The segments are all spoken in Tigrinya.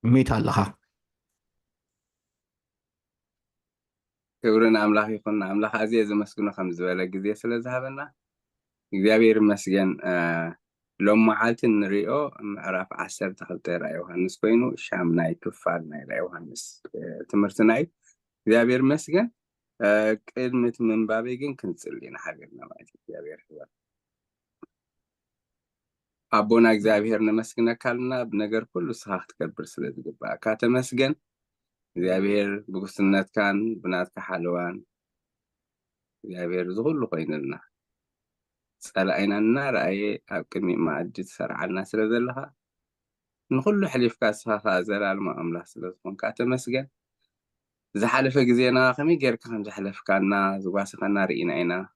ميت على كبرنا أملاخ يكون أملاخ عزيز مسكون خمس ولا جزية سلزها بنا جابير مسجن لو معالت الريو معرف عسر تخلت رأي وهنس بينو شام ناي كفار ناي رأي وهنس تمرت ناي جابير مسجن كلمة من بابي جن كنت لينا حاجتنا ما جابير أبونا جابير نمسكنا كلنا بنجر كل صحة كبر سلز جبا كات مسجن جابير بقصنات كان بنات كحلوان جابير زغل قيننا سألعنا النار أي كمي ما أجد سرعنا سلذلها نقول حليف كاسها زلال ما أملا سلذكم كاتمسجن زحلف جزينا خمي غير كان زحلف كنا زواس كنا رئينا إنا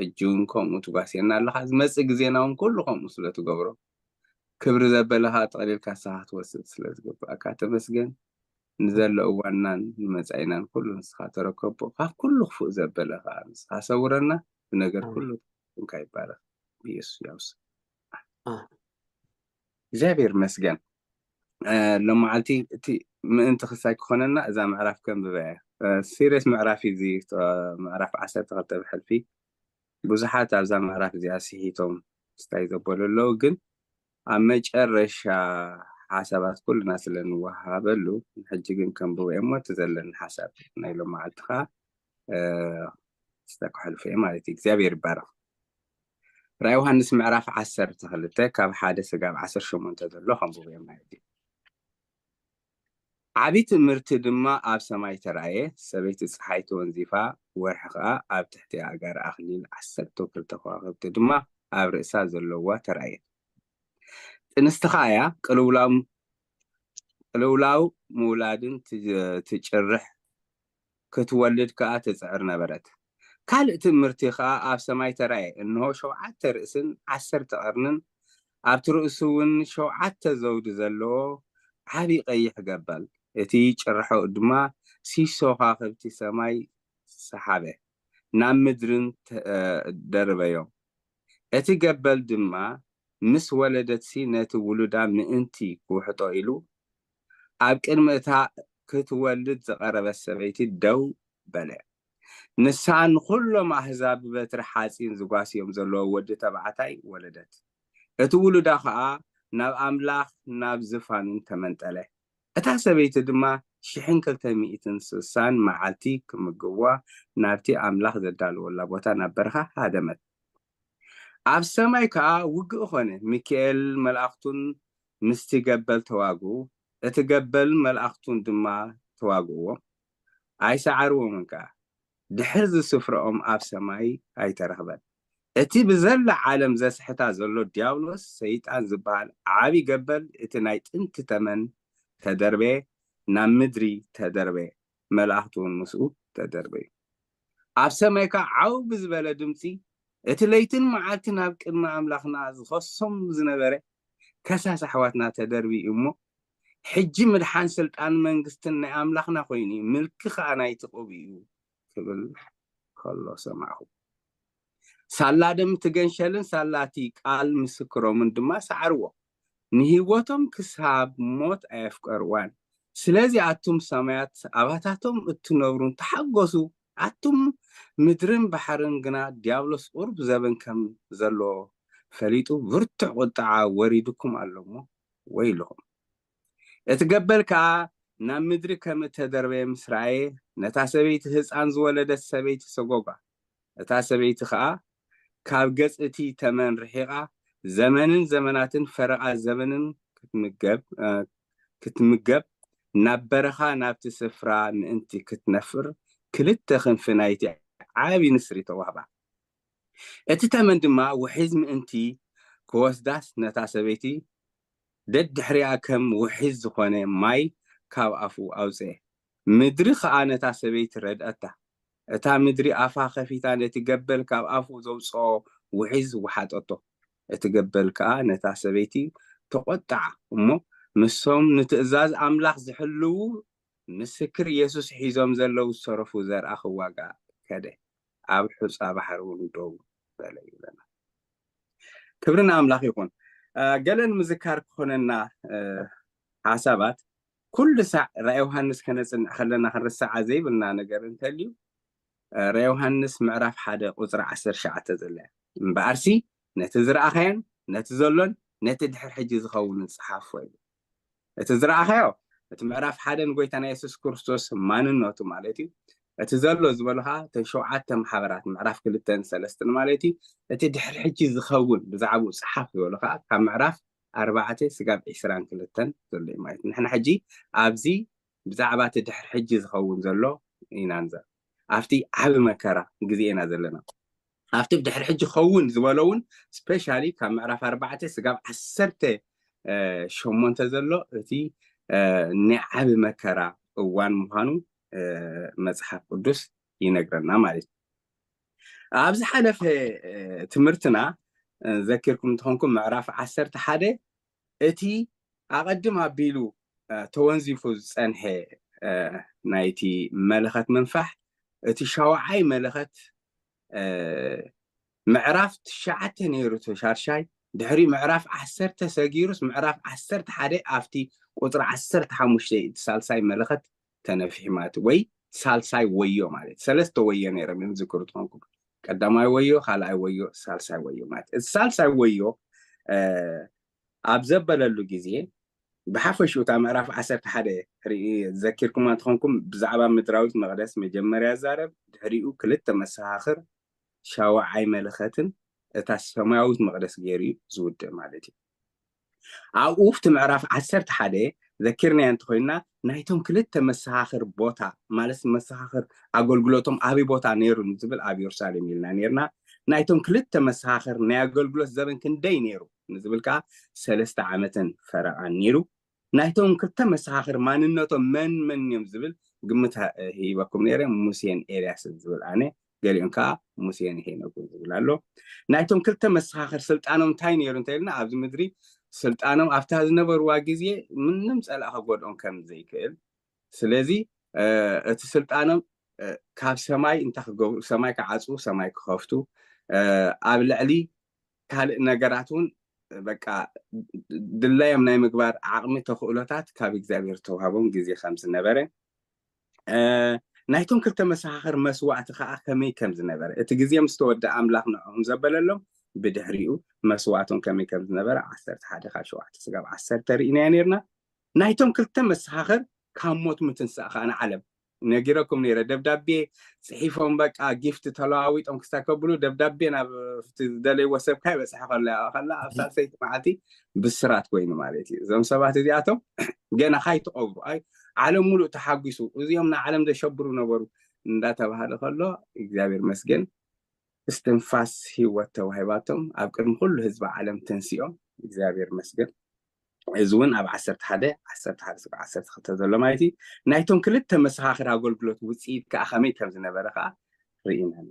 الجونكم وتقاسينا الله مس جزينا كلكم مسلة جبرو كبر زبلها تقليل كاسها توسد سلذكم كاتمسجن نزل أولنا نمزعنا كل نسخة تركبوا كله فوق زبلها نسخة صورنا بنجر كله كايبارة بيس يوس آه. جابر مسجن لما عالتي ما انت خساك خوننا اذا معرف كم ببايع سيريس معرفي زي معرف عسر تغلط بحلفي بزحات ابزا معرف زي اسيهيتهم استايزبولو لوجن اما جرش حسابات كل الناس اللي نوهابلو نحجيقن كم ببايع ما تزلن حساب نايلو معلتخا استاكو حلفي مالتي جابر بارا رايوها نسمع معرف عسر تغلطة كاب حادثة قاب عسر شو منتظر لهم ببايع مالتي عبيت مرت دما أب سماي ترعيه سبيت صحيت ونزيفا ورحقا أب تحتي أجار أخليل عسرتو كل تخواقبت دما أب رئيسا زلوا ترعيه نستخايا قلولاو مولادن تجرح كتولد كا تسعر نبرت كال تمرتخا أب سماي ترعيه إنه شو عتر اسن عسر تقرنن أب ترؤسون شو عتر زود زلو عبي قيح قبل እቲ ጭርሖ ድማ ሲሶ ካኽብቲ ሰማይ ሰሓበ ናብ ምድርን ደርበዮም እቲ ገበል ድማ ምስ ወለደትሲ ነቲ ውሉዳ ምእንቲ ክውሕጦ ኢሉ ኣብ ቅድሚ እታ ክትወልድ ዝቐረበት ሰበይቲ ደው በለ ንሳን ኩሎም ኣህዛብ በትሪ ሓፂን ዝጓስዮም ዘለዎ ወዲ ተባዕታይ ወለደት እቲ ውሉዳ ከዓ ናብ ኣምላኽ ናብ ዝፋንን ተመንጠለ እታ ሰበይቲ ድማ 1260 መዓልቲ ክምግዋ ናብቲ ኣምላኽ ዘዳልወላ ቦታ ናብ በረኻ ሃደመት ኣብ ሰማይ ከዓ ውግእ ኾነ ሚካኤል መልኣኽቱን ምስቲ ገበል ተዋግኡ እቲ ገበል መልኣኽቱን ድማ ተዋግእዎ ኣይሰዓርዎምን ከዓ ድሕር ዝስፍርኦም ኣብ ሰማይ ኣይተረኽበን እቲ ብዘላ ዓለም ዘስሕታ ዘሎ ዲያብሎስ ሰይጣን ዝበሃል ዓቢ ገበል እቲ ናይ ጥንቲ ተመን ተደርበ ናብ ምድሪ ተደርበ መልኣኽቱን ምስኡ ተደርበ ኣብ ሰማይካ ዓው ብዝበለ ድምፂ እቲ ለይትን መዓልትን ኣብ ቅድሚ ኣምላኽና ዝኸሶም ዝነበረ ከሳስ ኣሕዋትና ተደርቢ እሞ ሕጂ ምድሓን ስልጣን መንግስትን ናይ ኣምላኽና ኮይኑ ምልኪ ከዓ ናይቲ ቁብ እዩ ክብል ከሎ ሰማዕኹ ሳላድም ትገንሸልን ሳላቲ ቃል ምስክሮምን ድማ ሰዓርዎ ንህይወቶም ክሳብ ሞት ኣየፍቀርዋን ስለዚ ኣቱም ሰማያት ኣባታቶም እትነብሩን ተሓገሱ ኣቱም ምድርን ባሕርን ግና ዲያብሎስ ቁርብ ዘበን ከም ዘሎ ፈሊጡ ብርቱዕ ቁጣዓ ወሪድኩም ኣሎሞ ወይልኹም እቲ ገበል ከዓ ናብ ምድሪ ከም እተደርበየ ምስ ረኣየ ነታ ሰበይቲ ህፃን ዝወለደት ሰበይቲ ሰጎጋ እታ ሰበይቲ ከዓ ካብ ገጽ እቲ ተመን ርሒቓ ዘመንን ዘመናትን ፈረቓ ዘመንን ክትምገብ ናብ በረኻ ናብቲ ስፍራ ምእንቲ ክትነፍር ክልተ ክንፊ ናይቲ ዓቢ ንስሪ ተዋህባ እቲ ተመን ድማ ውሒዝ ምእንቲ ክወስዳስ ነታ ሰበይቲ ደድሕሪያ ከም ውሒዝ ዝኾነ ማይ ካብ ኣፉ ኣውፅአ ምድሪ ከዓ ነታ ሰበይቲ ረድአታ እታ ምድሪ ኣፋ ኸፊታ ነቲ ገበል ካብ ኣፉ ዘውፅኦ ውሒዝ ወሓጠቶ እቲ ገበል ከዓ ነታ ሰበይቲ ተቆጣዓ እሞ ምሶም ንትእዛዝ ኣምላኽ ዝሕልው ምስክር ኢየሱስ ሒዞም ዘለው ዝሰረፉ ዘርአ ክዋጋ ከደ ኣብ ሑፃ ባሕሪ እውን ደው በለ ይብለና ክብርና ኣምላኽ ይኹን ገለን ምዝካር ክኾነና ሓሳባት كل ساعة رأي يوحنس كنصنع خلنا خنرسع زيبلنا نجر انتليو رأي يوحنس معرف حدا قصر 10 شعات زلة بارسي نتزرع خين نتزلون نتدحر حجي زخون صحاف وين نتزرع خيو نتمعرف حدا نقولتنا يسوع كريستوس ما ننوتو مالتي نتزلو زبلها تشوعات محبرات معرف كلتن سلستن مالتي نتدحر حجي زخون بزعبو صحاف ولا كم معرف 4 سقاب 20 كلتن زلي مالتي نحن حجي أبزي بزعبات تدحر حجي زخون زلو ينانزل أفتي عب مكرة جزينا زلنا أفتي بدحر حج خون زولون سبيشالي كم معرف 4 سقاب 10 شومون تزلو تي نعب مكرة وان مهانو مزحف قدس ينقرنا مالي أبز حدا في تمرتنا ذكركم تخونكم معرف 10 حدا اتي أقدم أبيلو توانزي فوز أنهي نايتي ملخت منفح اتي شواعي ملخت معرف تشعت نيرو تشارشاي دحري معرف 10 سجيروس معرف 10 حدا أفتي قطر 10 حموشي سالساي ملخت تنفحمات وي سالساي ويو مالت سلسة ويو نيرا من ذكرتهم قداماي ويو خالاي ويو سالساي ويو مالت السالساي ويو أبزبل اللو جزيه بحفشو تا معرف 10 حدا رئي ذكركم ما تخونكم بزعبا مدراوت مقدس مجمريا زارب دحريو كلتا مساخر شاوعي ملختن اتا سماوت مقدس غيري زود مالتي اوفت معرف 10 حدا ذكرني انت خوينا نايتهم كلتا مساخر بوتا مالس مساخر اغلغلوتهم ابي بوتا نيرو نزبل ابي يرسالم يلنا نيرنا نايتهم كلتا مساخر ناي اغلغلوت زبن كندي نيرو نزبلكا 3 عامتن فرعان نيرو نايتهم كلتا مساخر ماننتهم من يوم زبل قمتها هي بكم نيره موسين إلياس زبل أنا قالين كا موسين هي نقول زبل الله نايتهم كلتا مساخر سلطانهم تاين يرون تايلنا عبد مدري سلطانهم أفتح النبر واجزية من نمسأل أخبرهم كم زي كده سلازي سلطانهم كاب سماي انت خجو سماي كعصو سماي كخفتو قبل علي كان نجاراتون بقى دلاي من مقبار عقمي تخولتات كاب እግዚአብሔር ተዋሃቦም ጊዜ 5 ነበረ ናይቶም ክልተ መሳخر መስዋዕት ከዓ ከመይ ከም ዝነበረ እቲ ጊዜ ምስተወደ ኣምላኽ ንዕኦም ዘበለሎም ብድሕሪኡ መስዋዕቶም ከመይ ከም ዝነበረ 11 ካብ 7 ስጋብ 10 ርኢና ነርና ናይቶም ክልተ መሳخر ካብ ሞት ምትንሳእ ከዓ ዓለም نجيركم نيرة دبدبي صحيفهم بقى جيفت تلاوي أم كستكبلو دبدبي أنا في دلي وسب كاي بس خلا أفصل سيت معتي بالسرات كوين مالتي زم سبعة دياتهم جينا خايت أوبر أي عالم ملو تحقيسو وزيهم عالم ده شبرو نبرو نداتا بهذا خلا إجابير مسجن استنفاس هو توهباتهم أبكر كل حزب عالم تنسيهم إجابير مسجن إزون أب 10 حدا 10 حدا 10 خطة زلوا مايتي نايتهم كلتا مساخر أقول بلوت وسيد كأخميت كم زنبرخا رئينا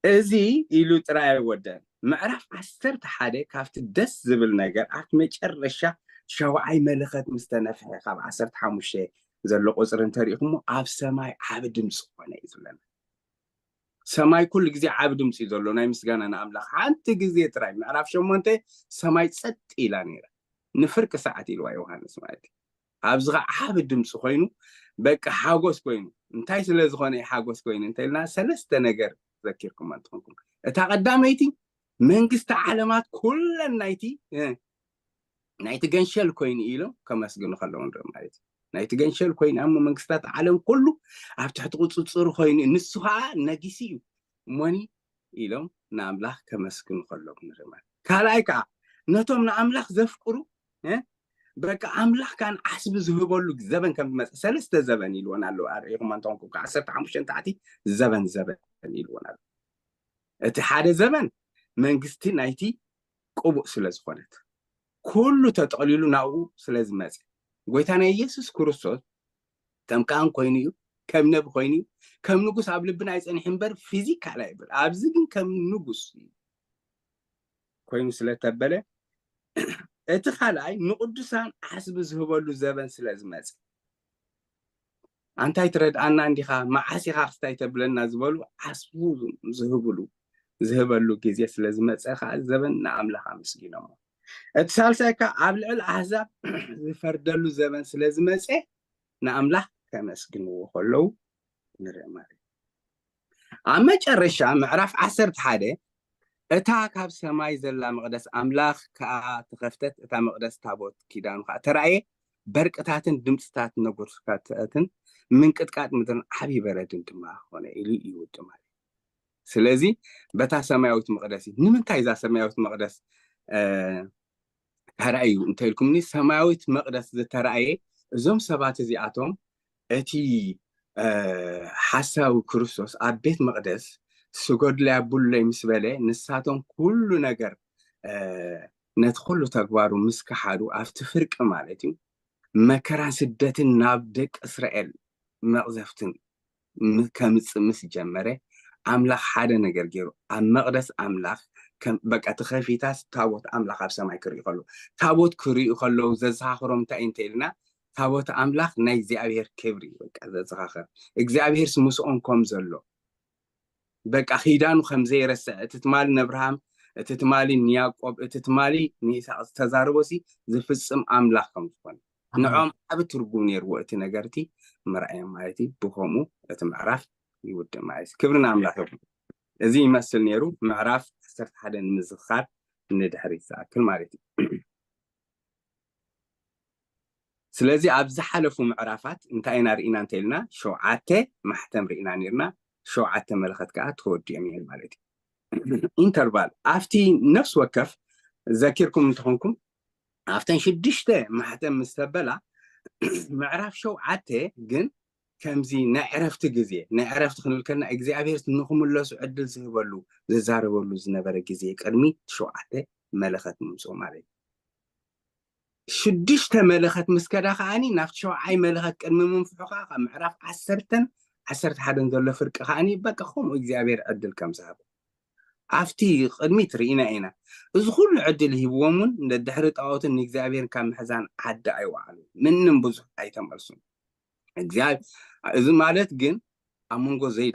إزي إلو ترى ودان معرف 10 حدا كافت دس زبل نجار أكمل الرشة شواعي ملخت مستنفحة خاب 10 حموشة زلوا قصر تاريخهم عب سماي عبد مسخونة يزلنا سماي كل جزء عبد مسيزلوا ناي مسجانا أنا أملاخ أنت جزء ترى معرف شو أنت سماي ست إلى نيرة نفرق ساعتي لو يوحنس مالتي أبزغ حاب دمس خوينو بك حاجوس كوينو انتي سلازغوني حاجوس كوينو انتي لنا سلسة نجر ذكركم أنتم تقدميتي منقست علامات كل النايتي نايتي جنشل كوين إيلو كما سجنوا خلون رمالتي نايتي جنشل كوين أما منقستات عالم كله أفتح تقول تصور خوين نسوها نجسيو ماني إيلو ناملاخ كما سجنوا خلون رمال كلايكا نتوم ناملاخ زفقرو بقى أملاح كان حسب زهبولو زبن كم سلسة زبن يلون له أريكم أنتم كوك 10 عمشان تعتي زبن يلون له اتحاد زبن من قستي نايتي قبو سلز خونت كله تتقليلو ناو سلز مز قويتانا يسوس كروسوس كم كان كوينيو كم نب كوينيو كم نقص عبل بنايس أن حنبر فيزيك على إبر عبزين كم نقص كوينو سلز تبله اتخلعي نقدسان حسب زهبولو زبن سلازمز أنتي ترد أنا عندي خا ما حسي خاصتي تبلنا زبولو حسبو زهبولو جزية سلازمز أخا الزبن نعم لها مسكينة اتسالسايكا عبلعل أحزاب زفردلو زمن سلازمسي نأملاح كمسكنو خلو نرى ماري أما جرشا معرف عسرت حدا اتا كاب سماي زلا مقدس أملاخ كا تخفتت اتا مقدس تابوت كيدان خا ترأي بركتاتن دمستات نغورسكاتن من قطقات مدن حبيب بردن دما هونه إلي يود ماري سلازي بتا سمايوت مقدسي نمنتاي ذا سمايوت مقدس ترأيو انت لكمني سماويت مقدس ترأي زوم سبات زياتهم اتي حساو كريستوس عبيت مقدس سجود لابول لي مسبله نساتهم كل نجر ندخلوا تجوارو مسكحارو افتفرق مالتي مكران سدتن نابدك اسرائيل مقذفتن كمص مس جمره أملاخ حدا نجر جيرو أم مقدس أملاخ كم بقى تخافيتاس تابوت أملاخ عبسا ما يكري يخلو تابوت كري يخلو ززاخرهم تأنتيلنا تابوت أملاخ ناي زيابير كبري بقى ززاخر إجزابير سموسون كم زلو بقى خيدانو خمزي رسا تتمالي نبرهام تتمالي نياقوب تتمالي نيسا تزاربوسي زفصم أملاخ كم زفن نعم أبي تربوني روقتي نجرتي مرأي مالتي بخومو تمعرف يود معيس كبرنا أملاك زي يمثل نيرو معرف صرت حدا مزخار ندحري ساكل مالتي سلازي أبز حلفوا معرفات انت أين رئينا انتلنا شو عاتة محتم رئينا نيرنا شو عاتة ملخت كات تود يمين مالتي انتربال أفتي نفس وكف ذاكركم انتخونكم أفتن شدشته محتم مستبلا معرف شو عاتة جن كمزي نعرفت جزية نعرفت خلنا كنا إجزاء نخم الله سعدل زهبلو زاربلو زنبر جزية كرمي شو عته ملخت ممسو مالي شدشت ملخت مسكدا خاني نفت شو عي ملخت كرمي منفحقا معرف عسرت حدا ذل فرق خاني بقى خم إجزاء عدل كم زهب عفتي قدمي ترينا هنا زخول عدل هيومن ندحر طاوت إن إجزاء كم حزان حد أيوة من بزح أي تمرسون إجزاء إذا مالت جن أمونغو زي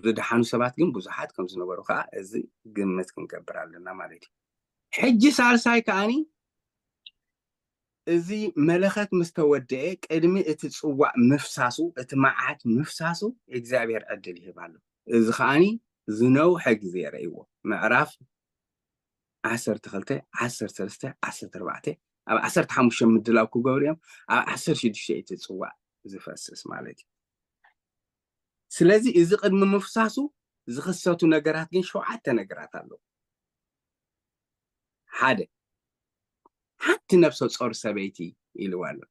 دحانو سبات جن بزحات كم زنبرو خا إذا جمت كنكبر علينا مالتي حجي سالساي كاني إذا ملخت مستودع قدمي اتتصوع مفساسو اتمعات مفساسو إجزابير عدل يبالو إذا خاني زنو حق زي رأيوه معرف 10 تخلته 10 ثلاثة 10 أربعة أو 10 حمشة مدلاو كوجوريام 10 شيء تتصوع زفاسس مالتي سلازي إذا قد مفساسو زخصتو نجارات جن شو عتا نجارات الله حدا حتى نفسه صار سبيتي إلواله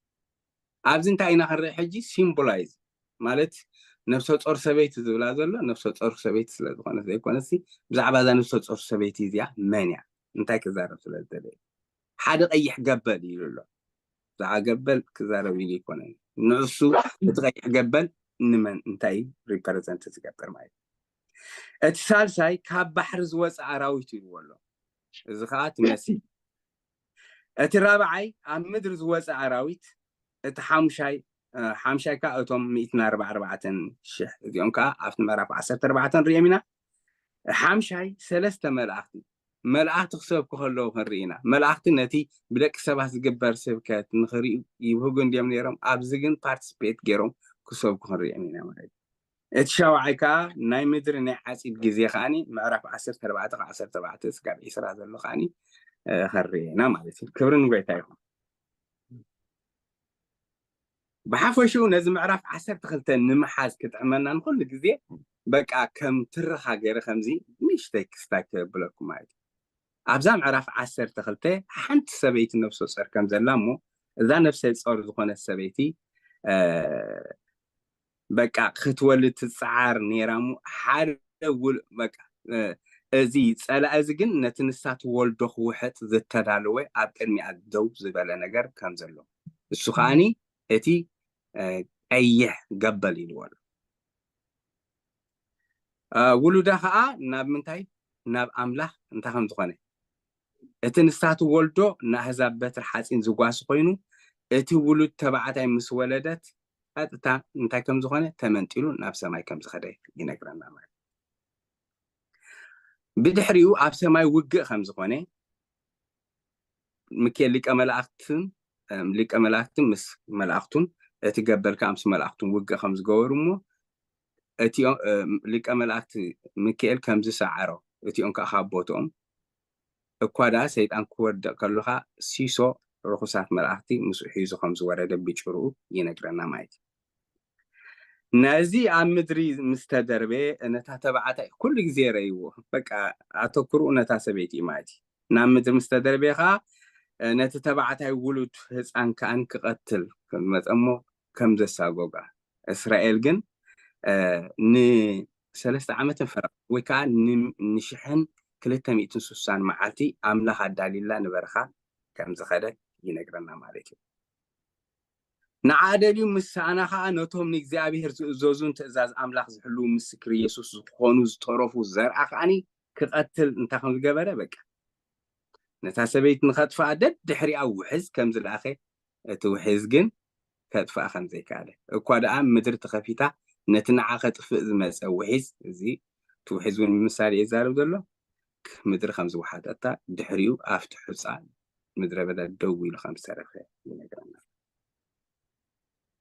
أبزن تاينا خرج حجي سيمبولايز مالت نفسه صار سبيتي زولا زلا نفسه صار سبيتي سلازو خنا زي كونسي بزعبا ذا نفسه صار سبيتي زيا مانع انتاي كزارب سلازو حدا أي قبل يقول زع قبل كزارب يجي كونن نعسو تغير قبل نمن انتاي ريبريزنت تقبل معي اتصال ساي كاب بحر زوز عراويت يقولوا إذا خات مسي الرابعي عم مدر زوز عراويت حمشاي حمشاي كأتهم 144 شح اليوم كا عفت مرافع 14 ريمنا حمشاي 3 ملاختي ملاخت خسب كله هرينا ملاخت نتي بدك سبع جبر سبكات نخري يبهجون ديام نيرم أبزجن participate جيرم كسب هرينا ما اتشاوعي كا ناي مدر نحاسب جزية خاني معرف 14 سكاب إسرائيل هذا اللي خاني خرينا مالتي كبرن قويتايهم بحفشو نزم معرف 10 تخلتن نمحاز كتعملنا نقول جزية بقى كم ترخا غير خمزي مش تكستاك بلوك مالتي أبزام عرف 10 تخلته حنت سبيت نفسه صار كم زلامو إذا نفسه صار زخون السبيتي بقى ختولد تسعار نيرامو حارول بقى زي سألا أزجن نتنسات والدخ وحد ذا تدالوه أبقرمي عدو زبالة نجار كم زلو السخاني اتي أيه قبل الوال ولودا خا ناب منتاي ناب أملاح انت هم زخانه اتنسات والدو نهزاب بتر حاسين زقاس خوينو اتي ولود تبعتاي مس ولدت أتا انتاي كم زخانه تمنتيلو ناب سماي كم زخداي ينقرنا مال بدحريو أب سماي وقع خمس خانة ميكيل ليك ملاختن مس ملاختون تقبل كامس ملاختون وقع خمس جورمو اتي ليك ملاخت ميكيل كمز سعرو اتي انك خابوتهم اكوادا سيطان كورد كلها سيسو رخصات ملاختي مسحيزو خمس ورده بيچرو ينقرنا مايت نازي عم مدري مستدربه نتا تبعته كل غزي ريو بقى اتكرو نتا سبيتي مايتي نام مدري مستدربه خا نتا تبعته ولد حصان كان قتل كمصمو كم زساغوغا اسرائيل جن ن سلسة عامة فرق وكان نشحن كلتا مئتين سوسان معاتي أملاها داليلا نبرخا كم زخدك ينقرنا مالكي نعادلي مسانا خا نوتهم نيغزابيهر زوزون تأزاز أملاخ زحلو مسكر يسوس زخونو زطرفو زرع خاني كقتل انتا خمس قبرة بك نتاسبيت نخطف عدد دحري أو حز كم زلاخي توحز جن كتف أخن زي كاله كوادا عام مدر تخفيتا نتنعاقة فئز مس أو حز زي توحزون مثال يزارو دلو مدر خمس واحد أتا دحريو أفتح حصان مدر بدأ دوي لخمس سرفة ينقرنا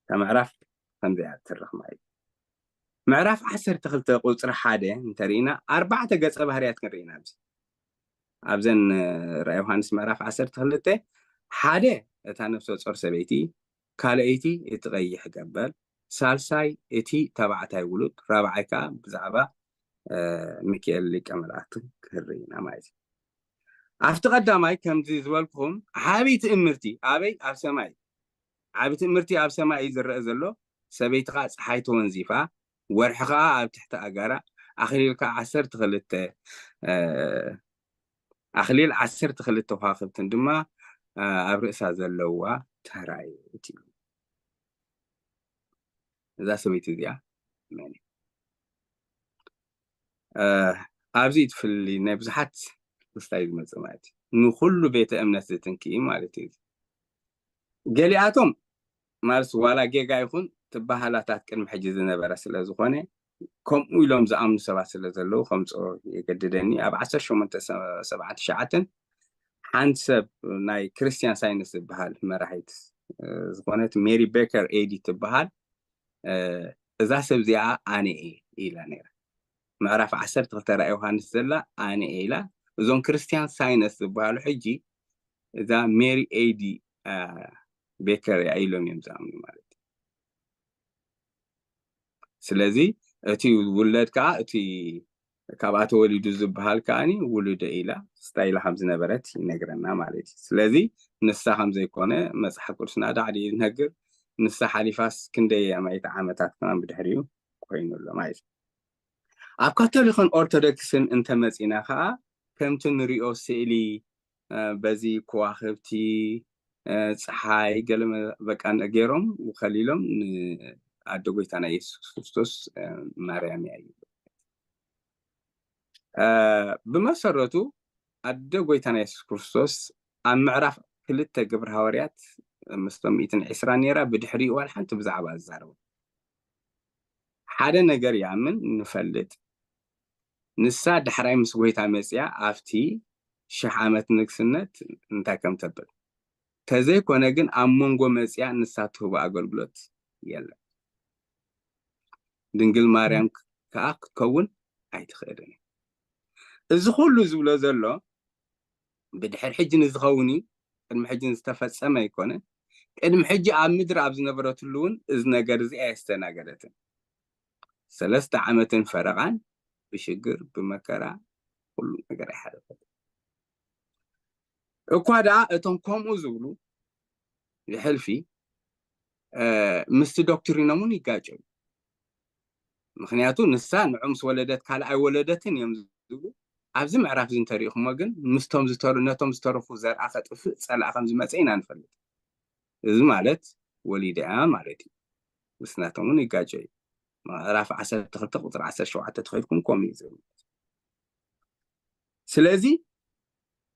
كمعرف خمزيات ترخ معي معرف 10 تخلت قلت حادة انترينا 4 قصة بهريات كنرينا أبزن رأي يوحنس معرف 10 تخلته حادة اتا نفسه صور سبيتي كالأيتي يتغيح قبل سالساي اتي تبعتها يولد رابعيكا بزعبة ميكيل لك أملات كرينا مايزي أفتقدامي كم زيزوالكم حابي تأمرتي أبي أب سماي عابي تأمرتي أب سماي زرق زلو سبيت غاز حيث ونزيفا ورحقا أب تحت أقارا أخليلك 10 تخلت أخليل 10 تخلت وخاخبتن دما أب رأسها زلوا تهراي تيم إذا سويت ذي ماني أبزيد في اللي نبزحت استايد مزماتي إنه كل بيت أمنة تنكي مالتي جالياتهم مارس ولا جيجا يكون تبهالاتات كلمة حجز نبرة سلازخانة كم ويلهم زعم سبعة سلازلو 5 يجددني أب 10 شو من 7 شعاتن حنسب ناي كريستيان ساينس تبهال مراحيت زخانة ميري بيكر ايدي تبهال إذا سبزيها أنا إلى نير معرف 10 تغترى يوحنس زلا أنا إلى زون كريستيان ساينس تبهال حجي إذا ميري ايدي بيكر يعيلهم يمزعمني مالتي سلازي اتي ولد كا اتي كاباتو وليدو زبهال كاني ولد إلى ستايل حمز نبرت ينقرنا مالتي سلازي نسا حمز يكونه مسح قرسنا دعلي نهجر نسا حليفاس كندي أما يتعامتات كمان بدحريو كوينو الله مايز أب كاتوليخون أرثوذكسن انت مسئنا خا كمتن ريو سيلي بزي كواخبتي ፀሓይ ገለ በቃ ነገሮም ወኸሊሎም አደጎይታና ኢየሱስ ክርስቶስ ማርያም ያዩ በመሰረቱ አደጎይታና ኢየሱስ ክርስቶስ ኣብ ምዕራፍ 2 ግብረ ሐዋርያት መስቶም 120 ነራ ብድሕሪ ዋል ሓንቲ ብዛዕባ ዝዛረቡ ሓደ ነገር ያምን ንፈልጥ ንሳ ድሕራይ ምስ ጎይታ መጽያ ኣፍቲ 1000 ዓመት ንግስነት እንታይ ከም ተብል تزاي كونه جن أمونغو مسيا نساته بأقولبلوت يلا دنجل ماريام كأك كون عيد خيرني الزخول زولا زلا بدحر حج نزغوني المحج نستفاد سما يكونه المحج عم مدر عبز نبرة اللون إذن جرزي أستنا جرتن 3 عامة فرغان بشجر بمكرا كل مجرى حرفة وكذا أتونكم أزولو لحلفي مست دكتورينامون يجاجو مخنياتو نسان عمس ولدت كال أي ولدتين يمزولو عبزم عرف زين تاريخ ماجن مستهم زتارو نتهم زتارو فوزر أخذ سأل أخذ زمتين أنفلت إذا مالت وليد مالتي وسناتهم يجاجو ما عرف 10 تخلت قطر 10 شو حتى تخيلكم كوميزو سلازي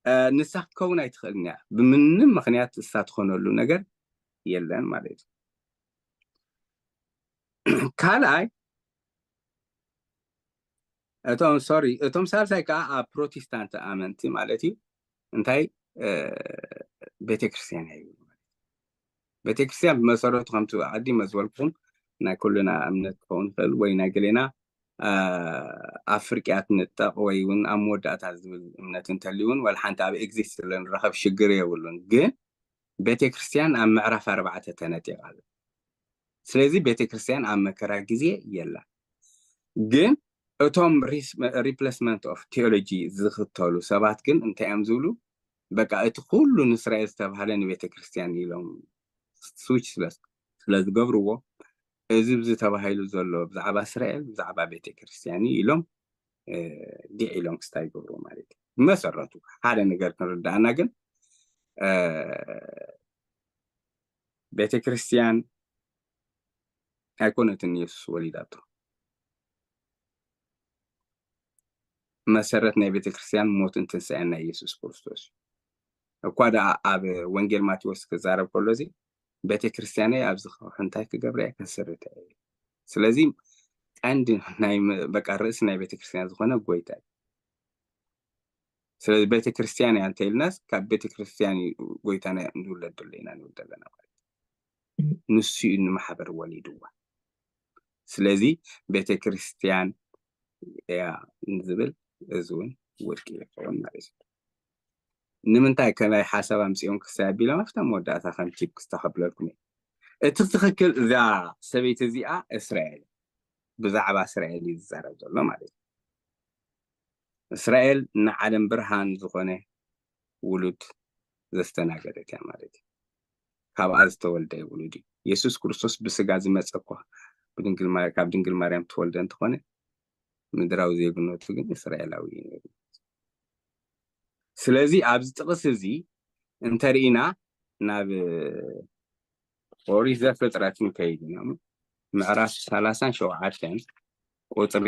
نسخ كونا يتخلنا بمن مخنيات استاتخونو له نجر يلان مالتي كالاي اتوم سوري اتوم سالساي كا بروتستانت امنتي مالتي انتي ቤተክርስቲያን هي ቤተክርስቲያን በመሰረቱ ከምቱ ዓዲ መዝወልኩም ናይ ኩልና እምነት ክኸውን ይኽእል ወይ ናይ ገሌና ኣፍርቅያት ንጠቕ ወይ እውን ኣብ መወዳእታ ዝብል እምነት እንተልዩን ወላ ሓንቲ ኣብ ኤግዚስት ለንረኸብ ሽግር የብሉን ግን ቤተክርስቲያን ኣብ ምዕራፍ 4 ተነጢቓ ስለዚ ቤተክርስቲያን ኣብ መከራ ግዜ የላ ግን እቶም ሪፕሌስመንት ኦፍ ቴዎሎጂ ዝኽተሉ ሰባት ግን እንታይ እዮም ዝብሉ በቃ እቲ ኩሉ ንእስራኤል ዝተባህለ ንቤተክርስቲያን ኢሎም ስዊች ስለዝገብርዎ እዚ ብዝተባሂሉ ዘሎ ብዛዕባ እስራኤል ብዛዕባ ቤተክርስቲያን ኢሎም ዲዕ ኢሎም ክስታይ ይገብሩ ማለት እዩ ብመሰረቱ ሓደ ነገር ክንርዳእና ግን ቤተክርስቲያን ኣይኮነትን ኢየሱስ ወሊዳቶ መሰረት ናይ ቤተክርስቲያን ሞትን ትንሣኤን ናይ ኢየሱስ ክርስቶስ እኳ ዳ ኣብ ወንጌል ማቴዎስ ክዛረብ ከሎ እዚ ቤተክርስቲያን ኣብዚ እንታይ ክገብር እያ ከስርታ ስለዚ ቀንዲ ናይ በቃ ርእስ ናይ ቤተክርስቲያን ዝኾነ ጎይታ ስለዚ ቤተክርስቲያን ያ እንተይልናስ ካብ ቤተክርስቲያን ጎይታና ንውለድ ለና ንውለድና ማለት ንሱ ንማሕበር ወሊድዋ ስለዚ ቤተክርስቲያን ያ ንዝብል እዙን ውድቂ ይኸውን ማለት እዩ ንምንታይ ከናይ ሓሳብ ኣምፂኦም ክሳብ ቢላ መፍታ መወዳእታ ከምቲ ክስተኸብለልኩም እቲ ትኽክል እዛ ሰበይቲ እዚኣ እስራኤል ብዛዕባ እስራኤል ይዛረብ ዘሎ ማለት እዩ እስራኤል ንዓለም ብርሃን ዝኾነ ውሉድ ዘስተናገደት እያ ማለት እዩ ካብኣ ዝተወልደ ውሉድ እዩ ኢየሱስ ክርስቶስ ብስጋ ዝመፀ እኳ ካብ ድንግል ማርያም ተወልደ እንትኾነ ምድራዊ ዜግነቱ ግን እስራኤላዊ እዩ ስለዚ ኣብዚ ጥቕስ እዚ እንተሪኢና ናብ ኦሪት ዘፍጥረት ከይድና ምዕራፍ 37 ቁፅሪ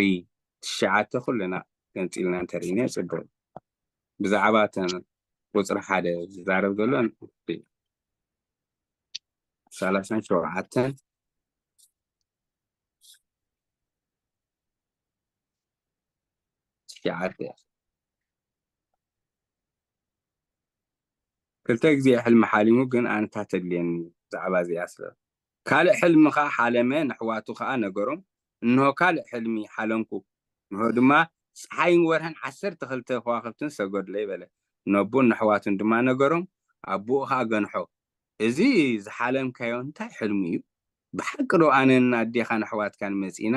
9 ኩልና ገንፂልና እንተሪኢና ፅቡቅ ብዛዕባ ቁፅሪ 1 ዝዛረብ ዘሎ 37 ክልተ ግዜ ሕልሚ ሓሊሙ ግን ኣንታ ተድልየኒ ዛዕባ እዚኣ ስለ ካልእ ሕልሚ ከዓ ሓለመ ንሕዋቱ ከዓ ነገሮም እንሆ ካልእ ሕልሚ ሓለምኩ እንሆ ድማ ፀሓይን ወርሕን 12 ከዋኽብትን ሰገድለ ይበለ ነቦን ንሕዋቱን ድማ ነገሮም ኣቦኡ ከዓ ገንሖ እዚ ዝሓለምካዮ እንታይ ሕልሚ እዩ ብሓቂ ዶ ኣነን ኣዴኻን ኣሕዋትካን መፂና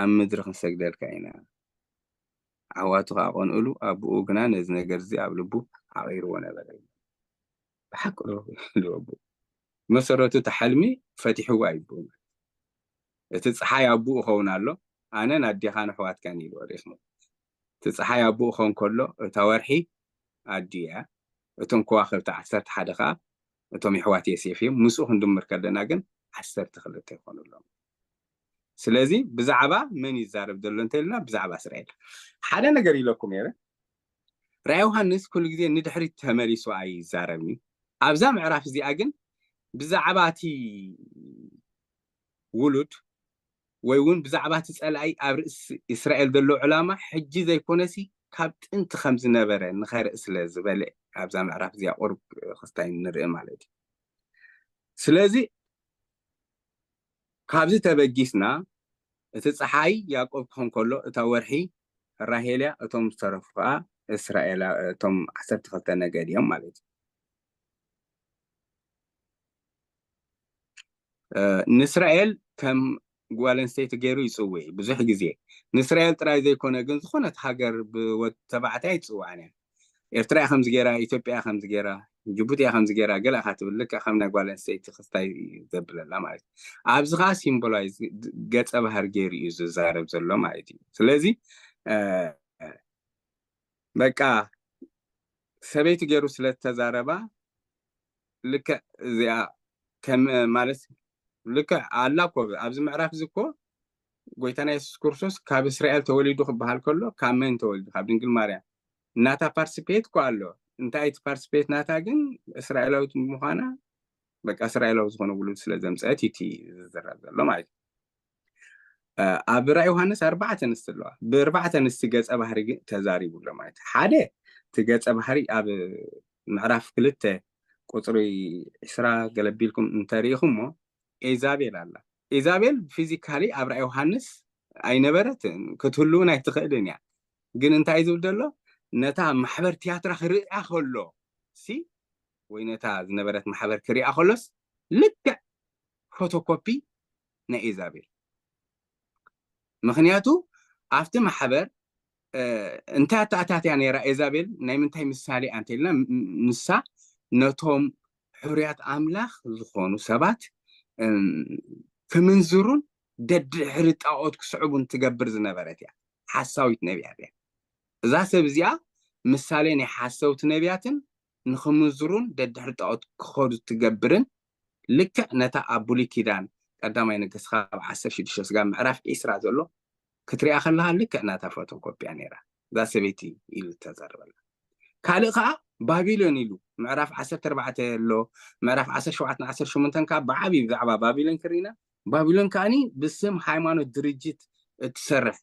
ኣብ ምድሪ ክንሰግደልካ ኢና ኣሕዋቱ ከዓ ቆንኡሉ ኣቦኡ ግና ነዚ ነገር እዚ ኣብ ልቡ ዓቂርዎ ነበረ بحق له مسرته تحلمي فتحوا عيبهم تصحى ابو خون الله انا نادي خان حوات كان يلو ريخمو تصحى ابو خون كله تورحي اديا اتم كواخر تاع 10 حدقه اتم حوات يسيفيم مسو خندمر كلنا ግን 10 خلته يكون لهم ስለዚህ ብዛዕባ ምን ይዛረብ ዘሎ እንተልና ብዛዕባ እስራኤል ሓደ ነገር ይለኩም ነረ ራእይ ዮሐንስ ኩሉ ግዜ ንድሕሪት ተመሊሱ ኣይዛረብኒ ኣብዛ ምዕራፍ እዚኣ ግን ብዛዕባ እቲ ውሉድ ወይ እውን ብዛዕባ እቲ ፀላኢ ኣብ ርእሲ እስራኤል ዘሎ ዕላማ ሕጂ ዘይኮነሲ ካብ ጥንቲ ከም ዝነበረ ንኸርኢ ስለ ዝበለ ኣብዛ ምዕራፍ እዚኣ ቁርብ ክስታይ ንርኢ ማለት እዩ ስለዚ ካብዚ ተበጊስና እቲ ፀሓይ ያዕቆብ ክኾን ከሎ እታ ወርሒ ራሄልያ እቶም ዝተረፉ ከዓ እስራኤል እቶም 12 ነገድ እዮም ማለት እዩ ንእስራኤል ከም ጓል ኣንስተይቲ ገይሩ ይፅውዕ ብዙሕ ግዜ ንእስራኤል ጥራይ ዘይኮነ ግን ዝኾነት ሃገር ብወድ ተባዕታይ ይፅዋዕን እያ ኤርትራ ከምዚ ገይራ ኢትዮጵያ ከምዚ ገይራ ጅቡቲ ከምዚ ገይራ ገለ ኢኻ ትብል ልክዕ ከም ናይ ጓል ኣንስተይቲ ክስታይ ዘብለላ ማለት እዩ ኣብዚ ከዓ ሲምቦላይዝ ገፀ ባህር ገይሩ እዩ ዝዛረብ ዘሎ ማለት እዩ ስለዚ በቃ ሰበይቲ ገይሩ ስለተዛረባ ልክዕ እዚኣ ከም ማለት ልክዕ ኣላ እኮ ኣብዚ ምዕራፍ እዚ እኮ ጎይታና ኢየሱስ ክርስቶስ ካብ እስራኤል ተወሊዱ ክበሃል ከሎ ካብ መን ተወሊዱ ካብ ድንግል ማርያም እናታ ፓርቲሲፔት እኮ ኣሎ እንታይ እቲ ፓርቲሲፔት ናታ ግን እስራኤላዊት ምዃና በቃ እስራኤላዊ ዝኾነ ውሉድ ስለ ዘምፀት እቲ ዝዝረብ ዘሎ ማለት እዩ ኣብ ራእይ ዮሐንስ 4 ኣንስቲ ኣለዋ ብ4 ኣንስቲ ገፀ ባህሪ ተዛሪቡሎ ማለት ሓደ እቲ ገፀ ባህሪ ኣብ ምዕራፍ 2 قطري إسراء قلبيلكم انتاريخهم مو إيزابيل الله إيزابيل فيزيكالي أبرأ يوحنس أي نبرت كتهلون أي تخيلين يعني جن انت عايز له نتا محبر تياتر خري أخلو سي وينتا نبرت محبر كري أخلص لك فوتوكوبي نا إيزابيل مخنياتو عفت محبر انت تعتات يعني رأي إيزابيل نايم انتهي مسالي أنت لنا نسا نتهم حريات أملاخ زخونو سبات كمنزرون دد حريت أعود كسعبون تقبر زنبرت يعني حساويت نبيات يعني إذا سبزيا مسالي ني حساوت نبياتن نخمنزرون دد حريت أعود كخود تقبرن لك نتا أبولي كيدان قدام ينقص خاب عسر شديش سقام معرف إسرا زلو كتري أخلها لك نتا فوتوكوبي يعني را ذا سبيتي إلو تزارب كالقا بابيلون إلو معرف عسر تربعة لو معرف عسر شوعتنا عسر شو منتن كاب بعبي بزعبا بابيلون كرينا بابيلون كاني باسم حيمانو درجت تسرح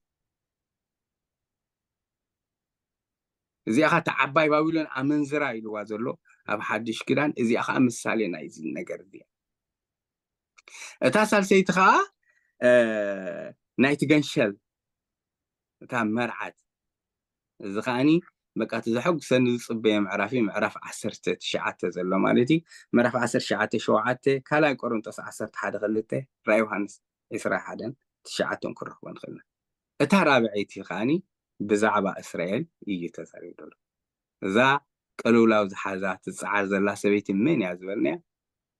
زي أخا تعباي بابيلون أمنزرا إلو وازلو أب حدش كدان إزي أخا مسالي نايزي النقر دي تاسال سيتخا نايت جنشل تا مرعد زخاني بقى تزحق سن صبي معرفي معرف 10 شعات زلو مالتي معرف 10 شعات شوعات كلا قرنطس 10 حدا خلته راي يوحنس اسرا حدن شعاتن كرخبن خلنا اتا رابعيتي خاني بزعبا اسرائيل يجي تساري دول ذا قلولاو زحازات تصعر زلا سبيتي من يا زبلني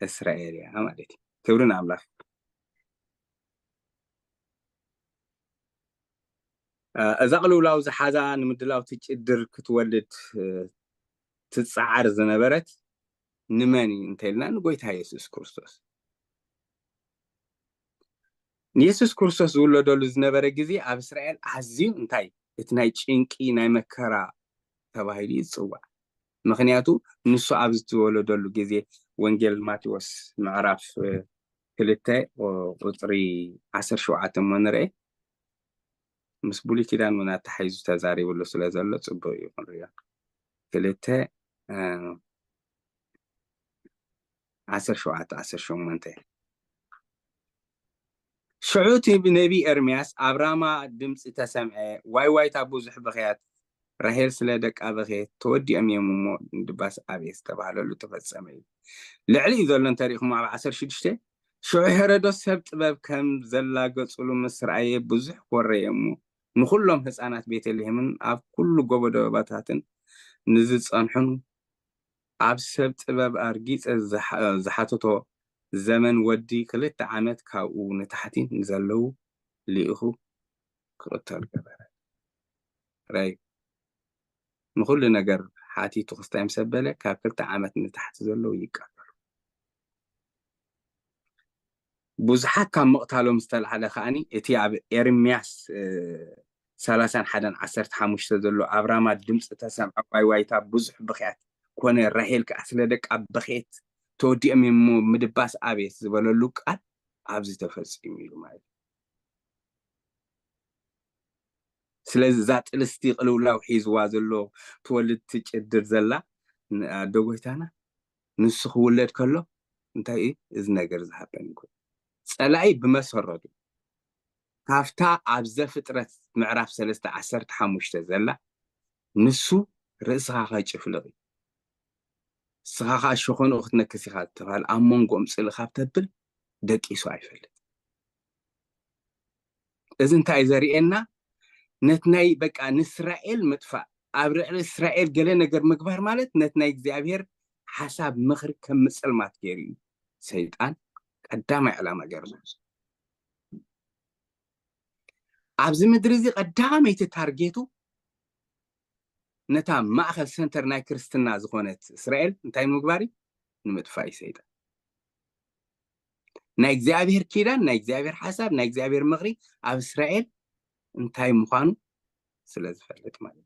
اسرائيل يا مالتي كبرنا املاك اذا قلولاو زحازا نمدلاو تقدر كتولد تتصعر زنبرت نماني انتلنا نقويتها يسوس كريستوس يسوس كريستوس ولا دول زنبرة جزي اب اسرائيل عزيو انتاي اتناي چينقي ناي مكرا تباهيلي يصوا مخنياتو نسو ابزت ولا دول جزي وانجيل ماتيوس معرف كلتا وقطري 10 شوعات منرئ مسبولي كيدان منا تحيزو تزاري ولا سلازلو صبو يكون ريا كلتا 10 شوعات 10 شو منتهي شعوتي بنبي إرمياس أبراما دمس تسمع واي تابوز حبخيات رهيل سلادك أبخيت تودي أمي مو دباس أبيس تبع له تفسمي لعلي ذولن تاريخ مع 10 شدشته شو هردوس سبت باب كم زلا قصلو مصر أي بزح وريمو نخلهم هسانات بيت اللي من أب كل جوبدو باتاتن نزت أنحن أب سبت باب أرجيس زحاتو زمن ودي كلت عامات كاو نتحتين نزلو لإخو كرتال جبر راي نقول نجر حاتي تخستايم سبلة كلت عامات نتحت زلو يكا بوزحات كان مقتالو مستلح على خاني اتياب إرمياس 30 حدا 10 حموش زلو أبراما دمس تسمع وايتا بوزح بخيات كون الرحيل كأسلدك أب بخيت تودي أمي مدباس أبيس زبالو لوك أبزي تفز إميلو ماي سلازي ذات الاستيقلو لو حيزوا زلو تولد تجدر زلا دوغويتانا نسخ ولد كله انتا ايه إذ نقر زحبان يكون سألعي بمسردو كافتا عبزة فترة معرف 13 حموشتا زلا نسو رأسها خايش فلغي سخاخا شخون أختنا كسيخات تفعل أمون قوم سلخاب تبل دك إسو عيفل إذن تاي زاريئنا نتناي بقى نسرائيل مدفع أبرع إسرائيل قال نجر مكبر مالت نتناي እግዚአብሔር حساب مخرج كم مسلمات كيري سيطان قدام علامة جرزوز عبز مدرزي قدام يتتارجيتو نتا مأخذ سنتر ناي كريستنا زخونت إسرائيل نتاي مكبري نمدفعي سيطان ناي እግዚአብሔር كيدان ناي እግዚአብሔር حساب ناي እግዚአብሔር مخرج عب إسرائيل نتاي مخانو سلازي فلت مالت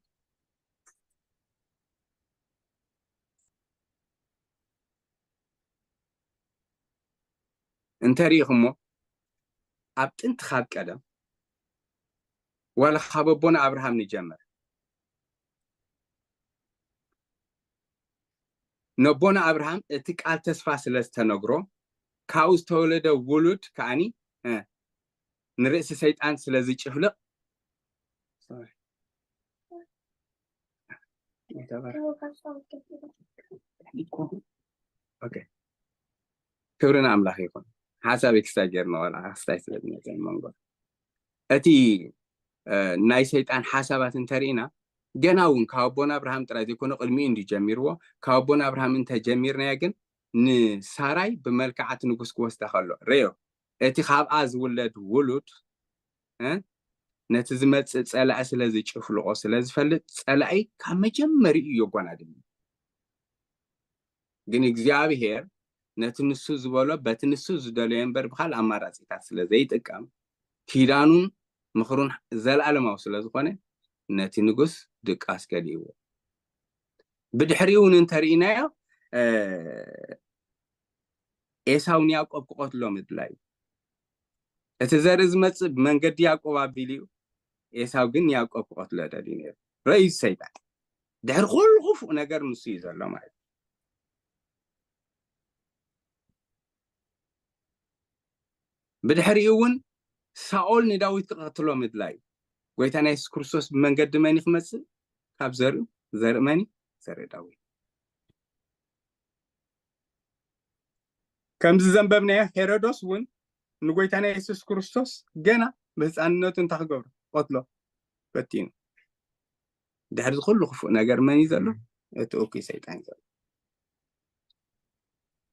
انت ريخمو عبت انت خاب قدم ولا خاببونا أبراهام نجمر نبونا أبراهام اتقال تسفى سلستنقرو كاوز تولد ولد كأني نرأس سيطان سلزي شفلق اوكي كبرنا أملاح يكون حسب اكستاجرنا ولا استايسلنا زي ما نقول أتي ناي سيطان حسابات انترينا جناون كابونا أبراهام ترى يكون قلمي اندي جميرو كابونا أبراهام انت جميرنا يجن نساراي بملكعة نقص كوست خلو ريو أتي خاب از ولد نتزمت سألة سلازي شوفلو سلازي فلت سألة أي كم جمري يقون عدم جن إجزاء هير نتنسوز ولا بتنسوز دلين بربخال أمارات سلازي تكام كيرانون مخرون زل على ما وصل زخانة نتنقص دك أسكاليو بدحريون انترينا إيساون يعقوب قتلوا مدلاي اتزارز مصب من قد يعقوب أبيليو إيساو جن يعقوب قتلوا دلينير رئيس سيدان دحر خل غف ونجر نسيز الله معي بدحريون ساول نداويت قتلوا مدلاي ويتانا يسوع كريستوس من قد ماني خمس كاب زر ماني زر داوي كم زنببنا هيرودوس ون نقويتانا يسوع كريستوس جنا بس أنه تنتخبر قتله بتين ده هرز كله خف نجار ماني زلوا أوكي سيدان زلوا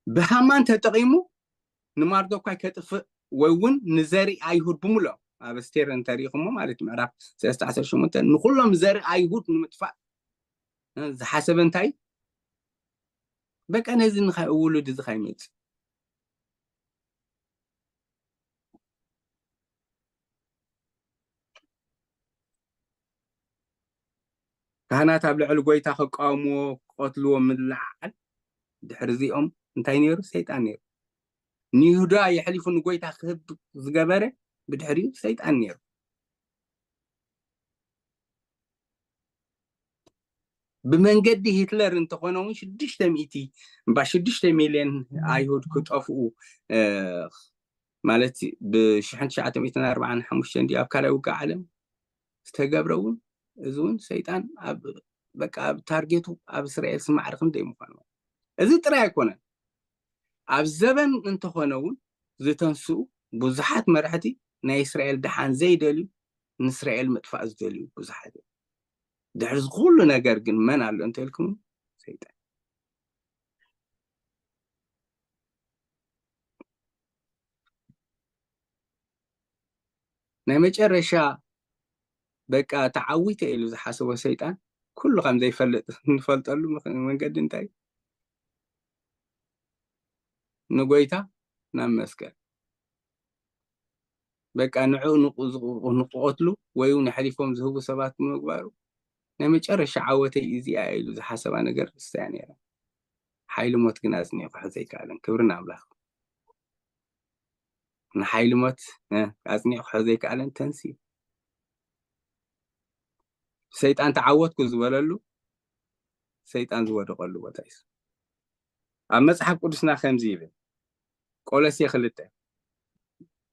بهمان تتقيمو نماردو كاي كتف وون نزاري أيهود بملا أبستير أن تاريخهم ما عليك معرف سأستعصر شو متى نقولهم زاري أيهود نمتفع حسب انتي بك أنا زين خا ولد زخيمت كهنات أبلع الجوي تاخد قامو قتلوا من العال دحرزيهم انتي نيرو سيطان نيرو نيهودا يحلفوا الجوي تاخد زجبرة بدحريو سيطان نيرو بمنقد هتلر انت قانون شدشت مئتي بشدشت مليون أيهود كتافو مالتي بشحن شعات 245 دي أبكار أوقع عالم استجابرون زون سيطان أب بقى أب تارجتو أب إسرائيل سمع رقم دي مقانون إذا ترى يكون أب زبن انت قانون زي تنسو بزحات مرحتي نا إسرائيل دحان زي دليو إسرائيل متفاز دليو بزحات دحرز كل نجار جن من على أنت لكم سيطان نمج الرشا بقى تعويت إلو زي حسب سيطان كل قام زي نفلت له من قد انتي نقويتا نام مسكر بقى نعو نقوتلو ويون حليفهم زهوب سبات مقبارو نمج الرشا عوتي إزي إلو زي حسب أنا قر استعني حيل موت كنازني وحزي كالن كبرنا أبلاخ نحيل موت أزني وحزي كالن تنسي سيطان تعوت كزوللو سيطان زود قلو وتايس أما صحاب قدسنا خمزيبه قولس يخلته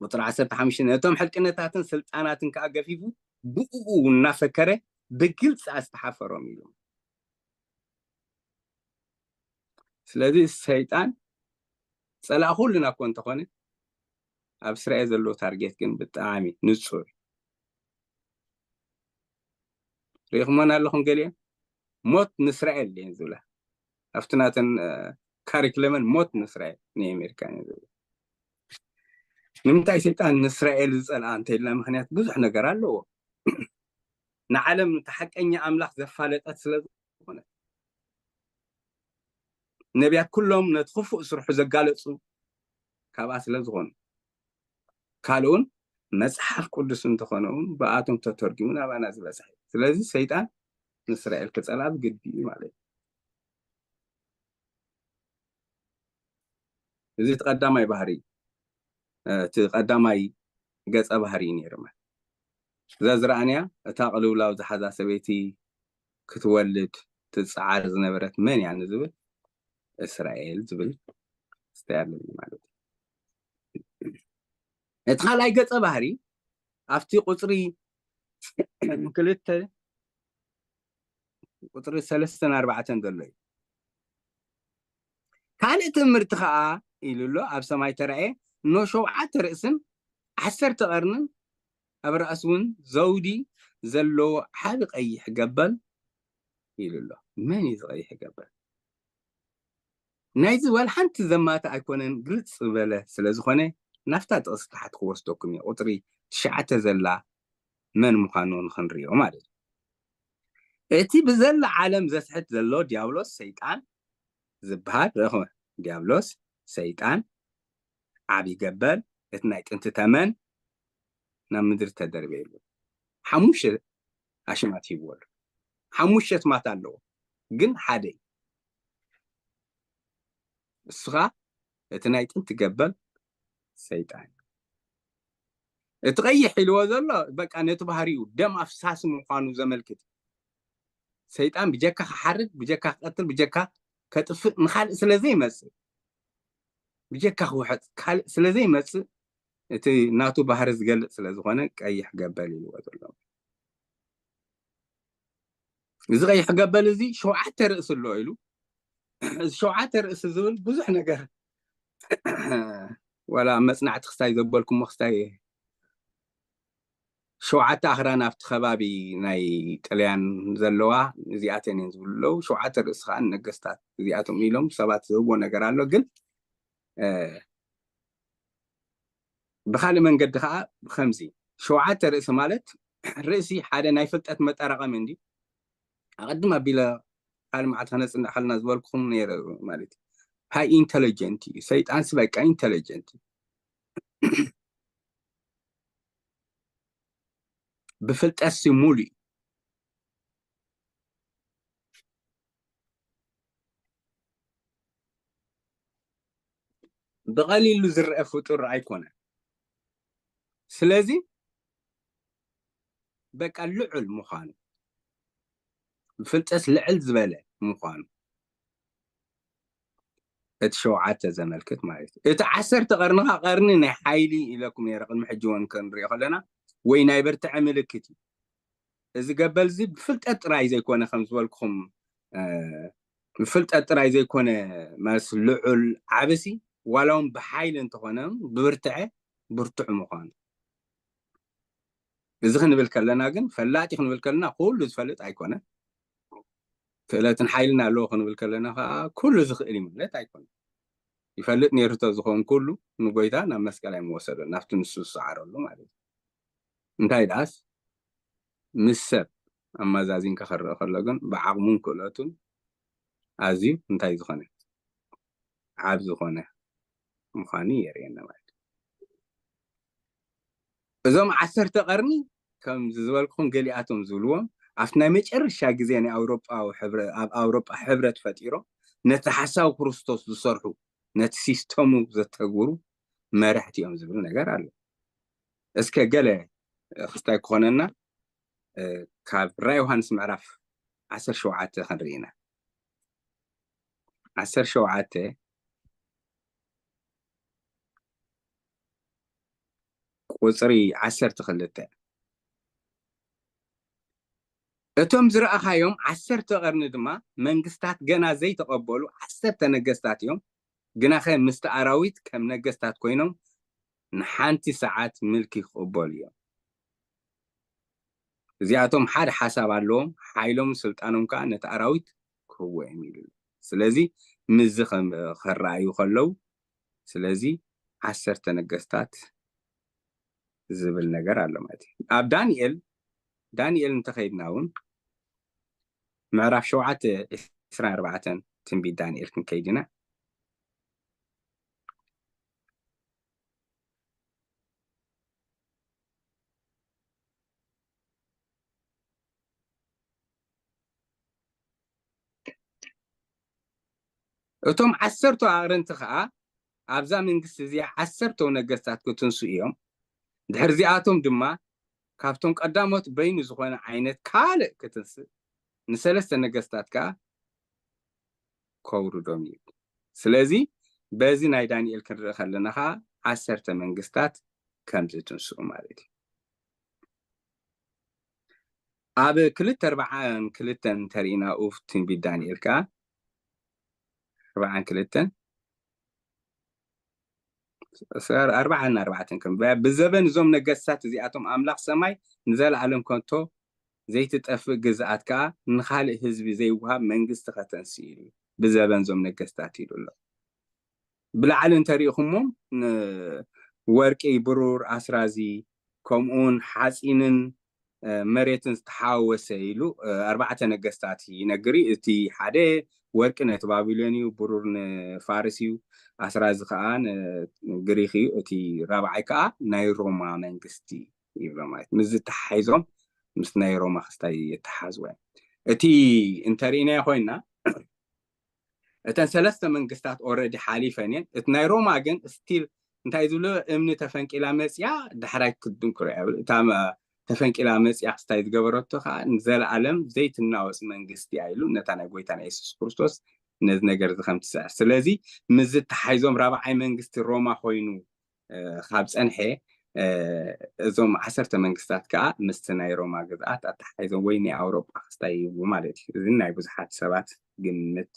وطلع 15 نتوم حلقناتن سلطاناتن كأجفيفو بقو نفكره بجلس أستحفرهم يلوم سلذي السيطان سلا كلنا كنت خونه أبصر إذا لو تارجت كن بتعامي نصور رغم لهم قليل موت نسرائيل ينزله أفتناتن كاريكلمن موت نسرائيل ني أمريكان ينزله نمتى سيطان نسرائيل الآن تيلا مخنيات بزح نقرأ له نعلم تحق أني أملاك زفالت أتسلذ خونه نبيات كلهم نتخفوا سرح زقالصو كابا سلازغون كالون مصحف قدس انتخونون بآتم تترجمون أبانا زبسحي سلازي سيطان نسرائيل كتسألاب قدي مالي إذا تقدمي بحري تقدمي قصة بحري نيرما زرعنيا تاقلو لاو زحزا سبيتي كتولد تسعار زنبرت من يعني زبل إسرائيل زبل استعلم ማለት እቲ ካልኣይ ገጸ ባህሪ ኣብቲ ቁጽሪ ክልተ ቁጽሪ 3-4 ዘሎ እዩ ካልእ ትምህርቲ ከዓ ኢሉ ኣሎ ኣብ ሰማይ ተረእየ ኖ 7 ርእስን 10 ቀርንን ኣብ ራእሱ እውን ዘውዲ ዘለዎ ዓቢ ቀይሕ ገበል ኢሉ ኣሎ መን እዩ ቀይሕ ገበል ናይዚ ወል ሓንቲ ዘማታ ኣይኮነን ግልጽ ዝበለ ስለ ዝኾነ ናፍታ ጥቕሲ ታሕቲ ክወስደኩም እየ ቁጥሪ 9 ዘላ መን ምዃኑ ንኽንሪኦ ማለት እዩ እቲ ብዘላ ዓለም ዘስሕት ዘሎ ዲያብሎስ ሰይጣን ዝበሃል ረኸበ ዲያብሎስ ሰይጣን ዓቢ ገበል እቲ ናይ ጥንቲ ተመን ናብ ምድሪ ተደርበየሉ ሓሙሽተ ኣሽማት ሂብዎሉ ሓሙሽተ ስማት ኣለዎ ግን ሓደ እስኻ እቲ ናይ ጥንቲ ገበል ሰይጣን እቲ ቀይሕ ኢልዎ ዘሎ በቃ ነቲ ባህሪኡ ደም ኣፍሳሲ ምዃኑ ዘመልክት ሰይጣን ብጀካ ክሓርድ ብጀካ ክቀትል ብጀካ ከጥፍእ ንኻልእ ስለዘይመጽእ ብጀካ ክውሕጥ ካልእ ስለዘይመጽእ እቲ ናቱ ባህሪ ዝገልጽ ስለ ዝኾነ ቀይሕ ገበል ኢልዎ ዘሎ እዚ ቀይሕ ገበል እዚ 7 ርእሲ ኣሎ ኢሉ እዚ 7 ርእሲ ዝብል ብዙሕ ነገር ወላ መጽናዕቲ ክስታይ ዘበልኩም ክስታይ 7 ኣኽራን ኣብቲ ከባቢ ናይ ጣልያን ዘለዋ እዚኣተን እየን ዝብሉ 7 ርእሲ ከዓ ነገስታት እዚኣቶም ኢሎም ሰባት ዝህብዎ ነገር ኣሎ ግን ብኻልእ መንገዲ ከዓ ከምዚ 7 ርእሲ ማለት ርእሲ ሓደ ናይ ፍልጠት መጠራቐሚ እንዲ ኣቐድም ኣቢለ ካልእ መዓልቲ ከነፅንዕ ከለና ዝበልኩኹም ነይረ ማለት እዩ ሃይ ኢንተሊጀንት እዩ ሰይጣን በቃ ኢንተሊጀንት ብፍልጠት ሙሉእ ብቐሊሉ ዝርአ ፍጡር ኣይኮነን ስለዚ በቃ ልዑል ምዃኑ ብፍልጠት ልዕል ዝበለ ምዃኑ እቲ 7 ዘመልክት ማለት እዩ እቲ 10 ቀርኒ ከዓ ቀርኒ ናይ ሓይሊ ኢለኩም ነይረ ቅድሚ ሕጂ እውን ክንሪኦ ከለና ወይ ናይ ብርትዐ ምልክት እዩ እዚ ገበል እዚ ብፍልጠት ጥራይ ዘይኮነ ከም ዝበልኩኹም ብፍልጠት ጥራይ ዘይኮነ ማለት ልዑል ዓበሲ ዋላ እውን ብሓይሊ እንተኾነ ብብርትዐ ብርቱዕ ምዃኑ እዚ ክንብል ከለና ግን ፈላጢ ክንብል ከለና ኩሉ ዝፈልጥ ኣይኮነን ክእለትን ሓይልን ኣለዎ ክንብል ከለና ከዓ ኩሉ ዝኽእል እዩ ማለት ኣይኮነን ይፈልጥ ነይሩ ዝኸውን ኩሉ ንጎይታ ናብ መስቀል ኣይምወሰዶ ናብቲ ንሱ ዝሰዓረሉ ማለት እዩ እንታይ ደኣስ ምስ ሰብ ኣመዛዚንካ ክርአ ከሎ ግን ብዓቕሙን ክእለቱን ኣዝዩ እንታይ ዝኾነ ዓብ ዝኾነ ምዃኑ የርእየና ማለት እዞም 10 ቀርኒ ከም ዝበልኩኹም ገሊኣቶም ዝብልዎም ኣብቲ ናይ መጨረሻ ግዜ ናይ ኣብ ኣውሮጳ ሕብረት ፈጢሮም ነቲ ሓሳብ ክርስቶስ ዝሰርሑ ነቲ ሲስተሙ ዘተግብሩ መራሕቲ እዮም ዝብል ነገር ኣሎ እስከ ገለ ክስታይ ክኾነና ካብ ራእይ ዮሃንስ ምዕራፍ 17 ክንርኢና 17 ቁጽሪ 12 እቶም ዝረኣኻዮም 10 ቀርኒ ድማ መንግስታት ገና ዘይተቐበሉ 10 ነገስታት እዮም ግናኸ ምስቲ ኣራዊት ከም ነገስታት ኮይኖም ንሓንቲ ሰዓት ምልኪ ክቕበሉ እዮም እዚኣቶም ሓደ ሓሳብ ኣለዎም ሓይሎም ስልጣኖም ከዓ ነቲ ኣራዊት ክህቦ እዮም ኢሉ ስለዚ ምዝ ክረኣዩ ከለው ስለዚ 10 ነገስታት ዝብል ነገር ኣሎ ማለት እዩ ኣብ ዳንኤል እንተኸይድና እውን ምዕራፍ 7:24 ትንቢት ዳንኤል ክንከይድና እቶም 10 ኣቅርንቲ ከዓ ኣብዛ መንግስቲ እዚኣ 10 ነገስታት ክትንሱ እዮም ድሕሪ እዚኣቶም ድማ ካብቶም ቀዳሞት በይኑ ዝኾነ ዓይነት ካልእ ክትንስእ ንሰለስተ ነገስታት ከዓ ከውርዶም እዩ ስለዚህ በዚ ናይ ዳንኤል ክንርኢ ከለና ከዓ 10 መንግስታት ከም ዝትንስኡ ማለት እዩ ኣብ 2:42 እንተሪእና ኡፍ ትንቢት ዳንኤል ከዓ 44 ከም ብዘበን እዞም ነገስታት እዚኣቶም ኣምላኽ ሰማይ ንዘለዓለም ከንቶ ዘይትጠፍእ ግዝኣት ከዓ ንኻልእ ህዝቢ ዘይወሃብ መንግስቲ ከተንሲ ኢሉ ብዘበን እዞም ነገስታት ኢሉ ኣሎ ብላዕሊ እንተሪኢኹሞም ወርቂ ብሩር ኣስራዚ ከምኡውን ሓፂንን መሬትን ዝተሓዋወሰ ኢሉ 4 ነገስታት ይነግሪ እቲ ሓደ ወርቂ ነቲ ባቢሎን እዩ ብሩር ንፋርስ እዩ ኣስራዚ ከዓ ግሪክ እዩ እቲ ራብዓይ ከዓ ናይ ሮማ መንግስቲ ይብሎ ማለት ምስ ተሓሒዞም ምስ ናይ ሮማ ክስታይ የተሓዝወ እቲ እንተሪእና ኮይና እተን 3 መንግስታት ኦልሬዲ ሓሊፈን እየን እቲ ናይ ሮማ ግን ስቲል እንታይ ዝብሎ እምኒ ተፈንቂላ መፅያ ድሕራይ ክድንክሮ እታ ተፈንቂላ መፅያ ክስታይ ዝገበረቶ ከዓ ንዘለዓለም ዘይትናወፅ መንግስቲ ኢሉ ነታ ናይ ጎይታ ናይ ኢየሱስ ክርስቶስ ነዚ ነገር ከም ትስዕር ስለዚ ምስ ተሓሒዞም ራብዓይ መንግስቲ ሮማ ኮይኑ ካብ ፀንሐ እዞም 10 መንግስታት ከዓ ምስቲ ናይ ሮማ ግዝኣት ኣተሓሒዞም ወይ ናይ ኣውሮጳ ክስታይ ይብሉ ማለት እዩ እዚ ናይ ብዙሓት ሰባት ግምት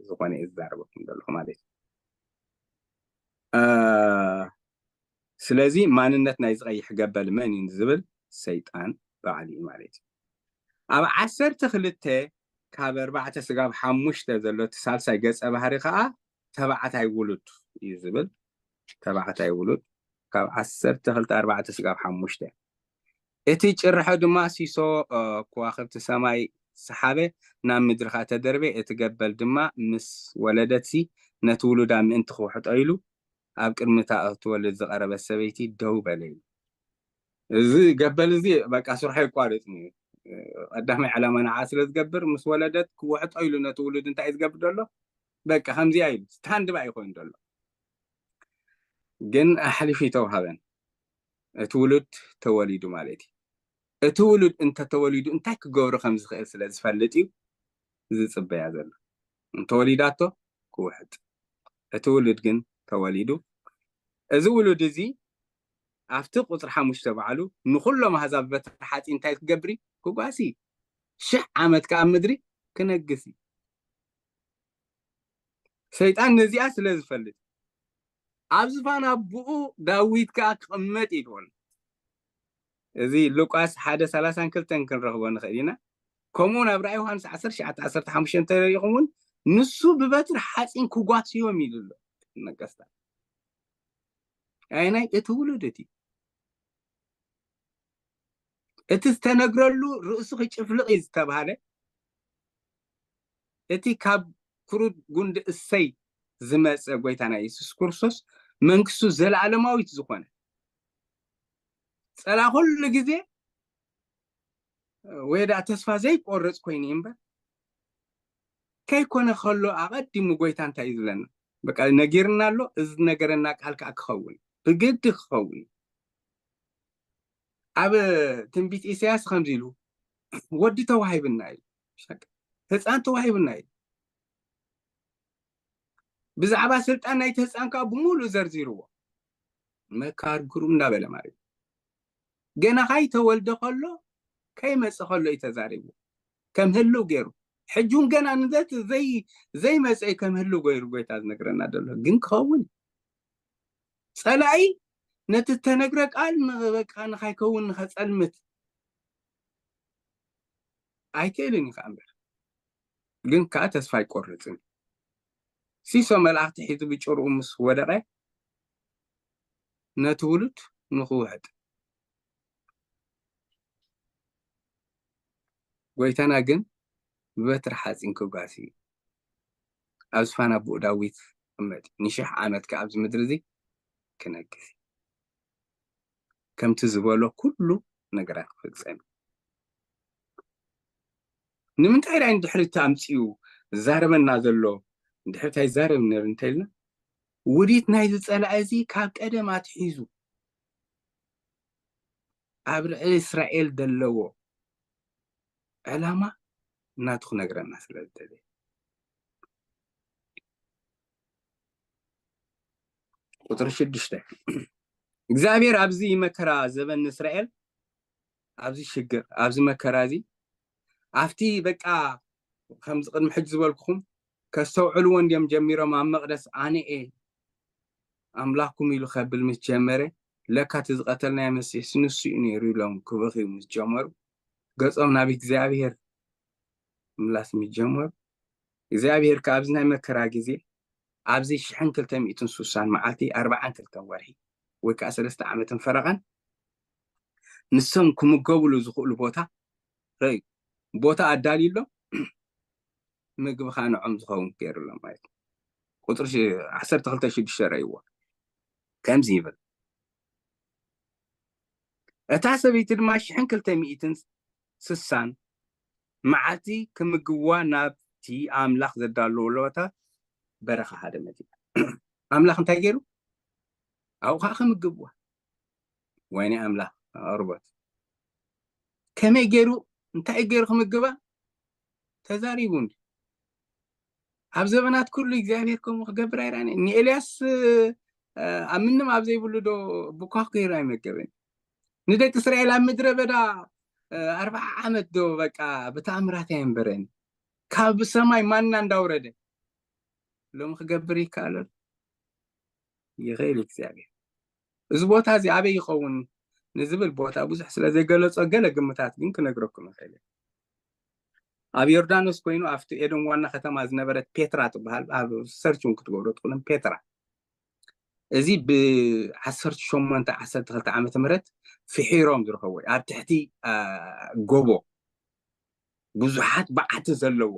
ዝኾነ ይዛረበኩም ዘለኹ ማለት እዩ ስለዚ ማንነት ናይ ዝቀይሕ ገበል መን እዩ ዝብል ሰይጣን በዓል እዩ ማለት እዩ ኣብ 12 ካብ 4 ስጋብ 5 ዘሎ ሳልሳይ ገፀ ባህሪ ከዓ ተባዕታይ ውሉድ እዩ ዝብል ተባዕታይ ውሉድ ካብ 12 ስጋብ 5 እቲ ጭርሖ ድማ ሲሶ ከዋኽብቲ ሰማይ ሰሓበ ናብ ምድርኻ ተደርበ እቲ ገበል ድማ ምስ ወለደትሲ ነቲ ውሉዳ ምእንቲ ክውሕጦ ኢሉ ኣብ ቅድሚታ እትወልድ ዝቐረበ ሰበይቲ ደው በለ እዩ እዚ ገበል እዚ በቃ ስርሑ ይቋረፅ እዩ ቀዳማይ ዕላማ ንዓ ስለ ዝገብር ምስ ወለደት ክውሕጦ ኢሉ ነቲ ውሉድ እንታይ ዝገብር ዘሎ በቃ ከምዚያ ኢሉ ስታንድ ባይ ኮይኑ ዘሎ ግን ኣሕሊፉ ይተውሃበን እቲ ውሉድ ተወሊዱ ማለት እዩ እቲ ውሉድ እንተተወሊዱ እንታይ ክገብሮ ከም ዝኽእል ስለ ዝፈልጥ እዩ ዝፅበያ ዘሎ እንተወሊዳቶ ክውሕጥ እቲ ውሉድ ግን ተወሊዱ እዚ ውሉድ እዚ ኣብቲ ቁፅሪ 5 በዓሉ ንኩሎም ኣህዛብ በትሪ ሓፂን እንታይ ክገብሪ ክጓሲ 1000 ዓመት ከዓ ምድሪ ክነግስ ሰይጣን ነዚኣ ስለ ዝፈልጥ ኣብ ዝፋን ኣቦኡ ዳዊት ከዓ ክቕመጥ ይድወል እዚ ሉቃስ 1:32 ክንረኽቦ ንኽእል ኢና ከምኡውን ኣብ ራእይ ዮሃንስ 10:15 እንተሪኢኹም ንሱ ብበትሪ ሓፂን ክጓስዮም ኢሉ ኣሎ ነገስታት ናይ እቲ ውሉድ እቲ ዝተነግረሉ ርእሱ ክጭፍልቕ እዩ ዝተባሃለ እቲ ካብ ክሩድ ጉንዲ እሰይ ዝመፀ ጎይታ ናይ ኢየሱስ ክርስቶስ መንግስቱ ዘለዓለማዊት ዝኾነ ፀላ ኩሉ ግዜ ወይዳ ተስፋ ዘይቆርፅ ኮይኑ እምበር ከይኮነ ከሎ ኣቐዲሙ ጎይታ እንታይ እዩ ዝብለና በቃ ነጊርና ኣሎ እዚ ነገረና ቃል ከዓ ክኸውን ብግዲ ክኸውን ኣብ ትንቢት ኢሳያስ ከምዚ ኢሉ ወዲ ተዋሂብና እዩ ህፃን ተዋሂብና እዩ ብዛዕባ ስልጣን ናይቲ ህፃን ከዓ ብሙሉእ ዘርዚርዎ መካር ግሩም እንዳበለ ማለት ገና ካይተወልደ ከሎ ከይመፅእ ከሎ እዩ ተዛሪቡ ከም ህልው ገይሩ ሕጁን ገና ንዘት ዘይመፅእ ከም ህልው ገይሩ ጎይታ ዝነግረና ዘሎ ግን ክኸውን ፀላኢ ነቲ ተነግረ ቃል በቃ ንኻይከውን ንኸፀልምት ኣይክእልን እዩ ከዓ እምበር ግን ከዓ ተስፋ ኣይቆርፅን ሲሶ መላእኽቲ ሒዙ ብጭርኡ ምስ ወደቐ ነቲ ውሉድ ንክውሕጥ ጎይታና ግን ብበትሪ ሓፂን ክጓሲ ኣብ ዝፋን ኣቦኡ ዳዊት ቅመጥ 1000 ዓመት ከዓ ኣብዚ ምድሪ እዚ ክነግስ ከምቲ ዝበሎ ኩሉ ነገራት ክፍፀም ንምንታይ ራይ ድሕሪት ኣምፂኡ ዛረበና ዘሎ ድሕሪት ኣይዛረብ ነይሩ እንታይ ኢልና ውዲት ናይ ዝፀላእ እዚ ካብ ቀደም ኣትሒዙ ኣብ ልዕሊ እስራኤል ዘለዎ ዕላማ እናቱ ክነግረና ስለ ዝደለየ ቁጥር 6 እግዚአብሔር ኣብዚ መከራ ዘበን እስራኤል ኣብዚ ሽግር ኣብዚ መከራ እዚ ኣፍቲ በቃ ከምዚ ቅድሚ ሕጂ ዝበልኩኹም ከስተውዕልዎ እንዲዮም ጀሚሮም ኣብ መቅደስ ኣነ እየ ኣምላኽኩም ኢሉ ከብል ምስ ጀመረ ለካ እቲ ዝቀተልናዮ መሲሕ ንሱ እዩ ነይሩ ኢሎም ክበኽዩ ምስ ጀመሩ ገጾም ናብ እግዚአብሔር ምላስ ምስ ጀመሩ እግዚአብሔር ከኣብዚ ናይ መከራ ግዜ ኣብዚ 1260 መዓልቲ 42 ወርሒ ወይ ከዓ 3 ዓመትን ፈረቐን ንሶም ክምገቡሉ ዝኽእሉ ቦታ ረይ ቦታ ኣዳልዩሎም ምግቢ ከዓ ንዖም ዝኸውን ገይሩሎም ማለት ቁጥር 12:6 ረይዎ ከምዚ ይብል እታ ሰበይቲ ድማ 1260 መዓልቲ ክምግብዋ ናብቲ ኣምላኽ ዘዳልውሎ ቦታ በረኻ ሃደመት ኣምላኽ እንታይ ገይሩ ኣብኡ ከዓ ክምግብዋ ወይኒ ኣምላኽ ኣርቦት ከመይ ገይሩ እንታይ ገይሩ ክምግባ ተዛሪቡን ኣብ ዘመናት ኩሉ እግዚአብሔር ከምኡ ክገብር ኣይረኣነ ንኤልያስ ኣብ ምንም ኣብ ዘይብሉ ዶ ብኳኽ ገይሩ ኣይመገበን ንደቂ እስራኤል ኣብ ምድረ በዳ 40 ዓመት ዶ በቃ ብተኣምራት ኣይንበረን ካብ ሰማይ ማና እንዳውረደ ሎም ክገብር ይከኣል ይኽእል እግዚአብሔር እዚ ቦታ እዚ ኣበይ ይኸውን ንዝብል ቦታ ብዙሕ ስለ ዘይገለጾ ገለ ግምታት ግን ክነግረኩም ይኽእል ኣብ ዮርዳኖስ ኮይኑ ኣብቲ ኤዶም ዋና ከተማ ዝነበረት ፔትራ ትበሃል ኣብ ሰርችን ክትገብሮ ትኽእሉም ፔትራ እዚ ብ1812 ዓመተ ምህረት ፍሒሮም ዝርከቡ ኣብ ትሕቲ ጎቦ ብዙሓት በዓቲ ዘለዎ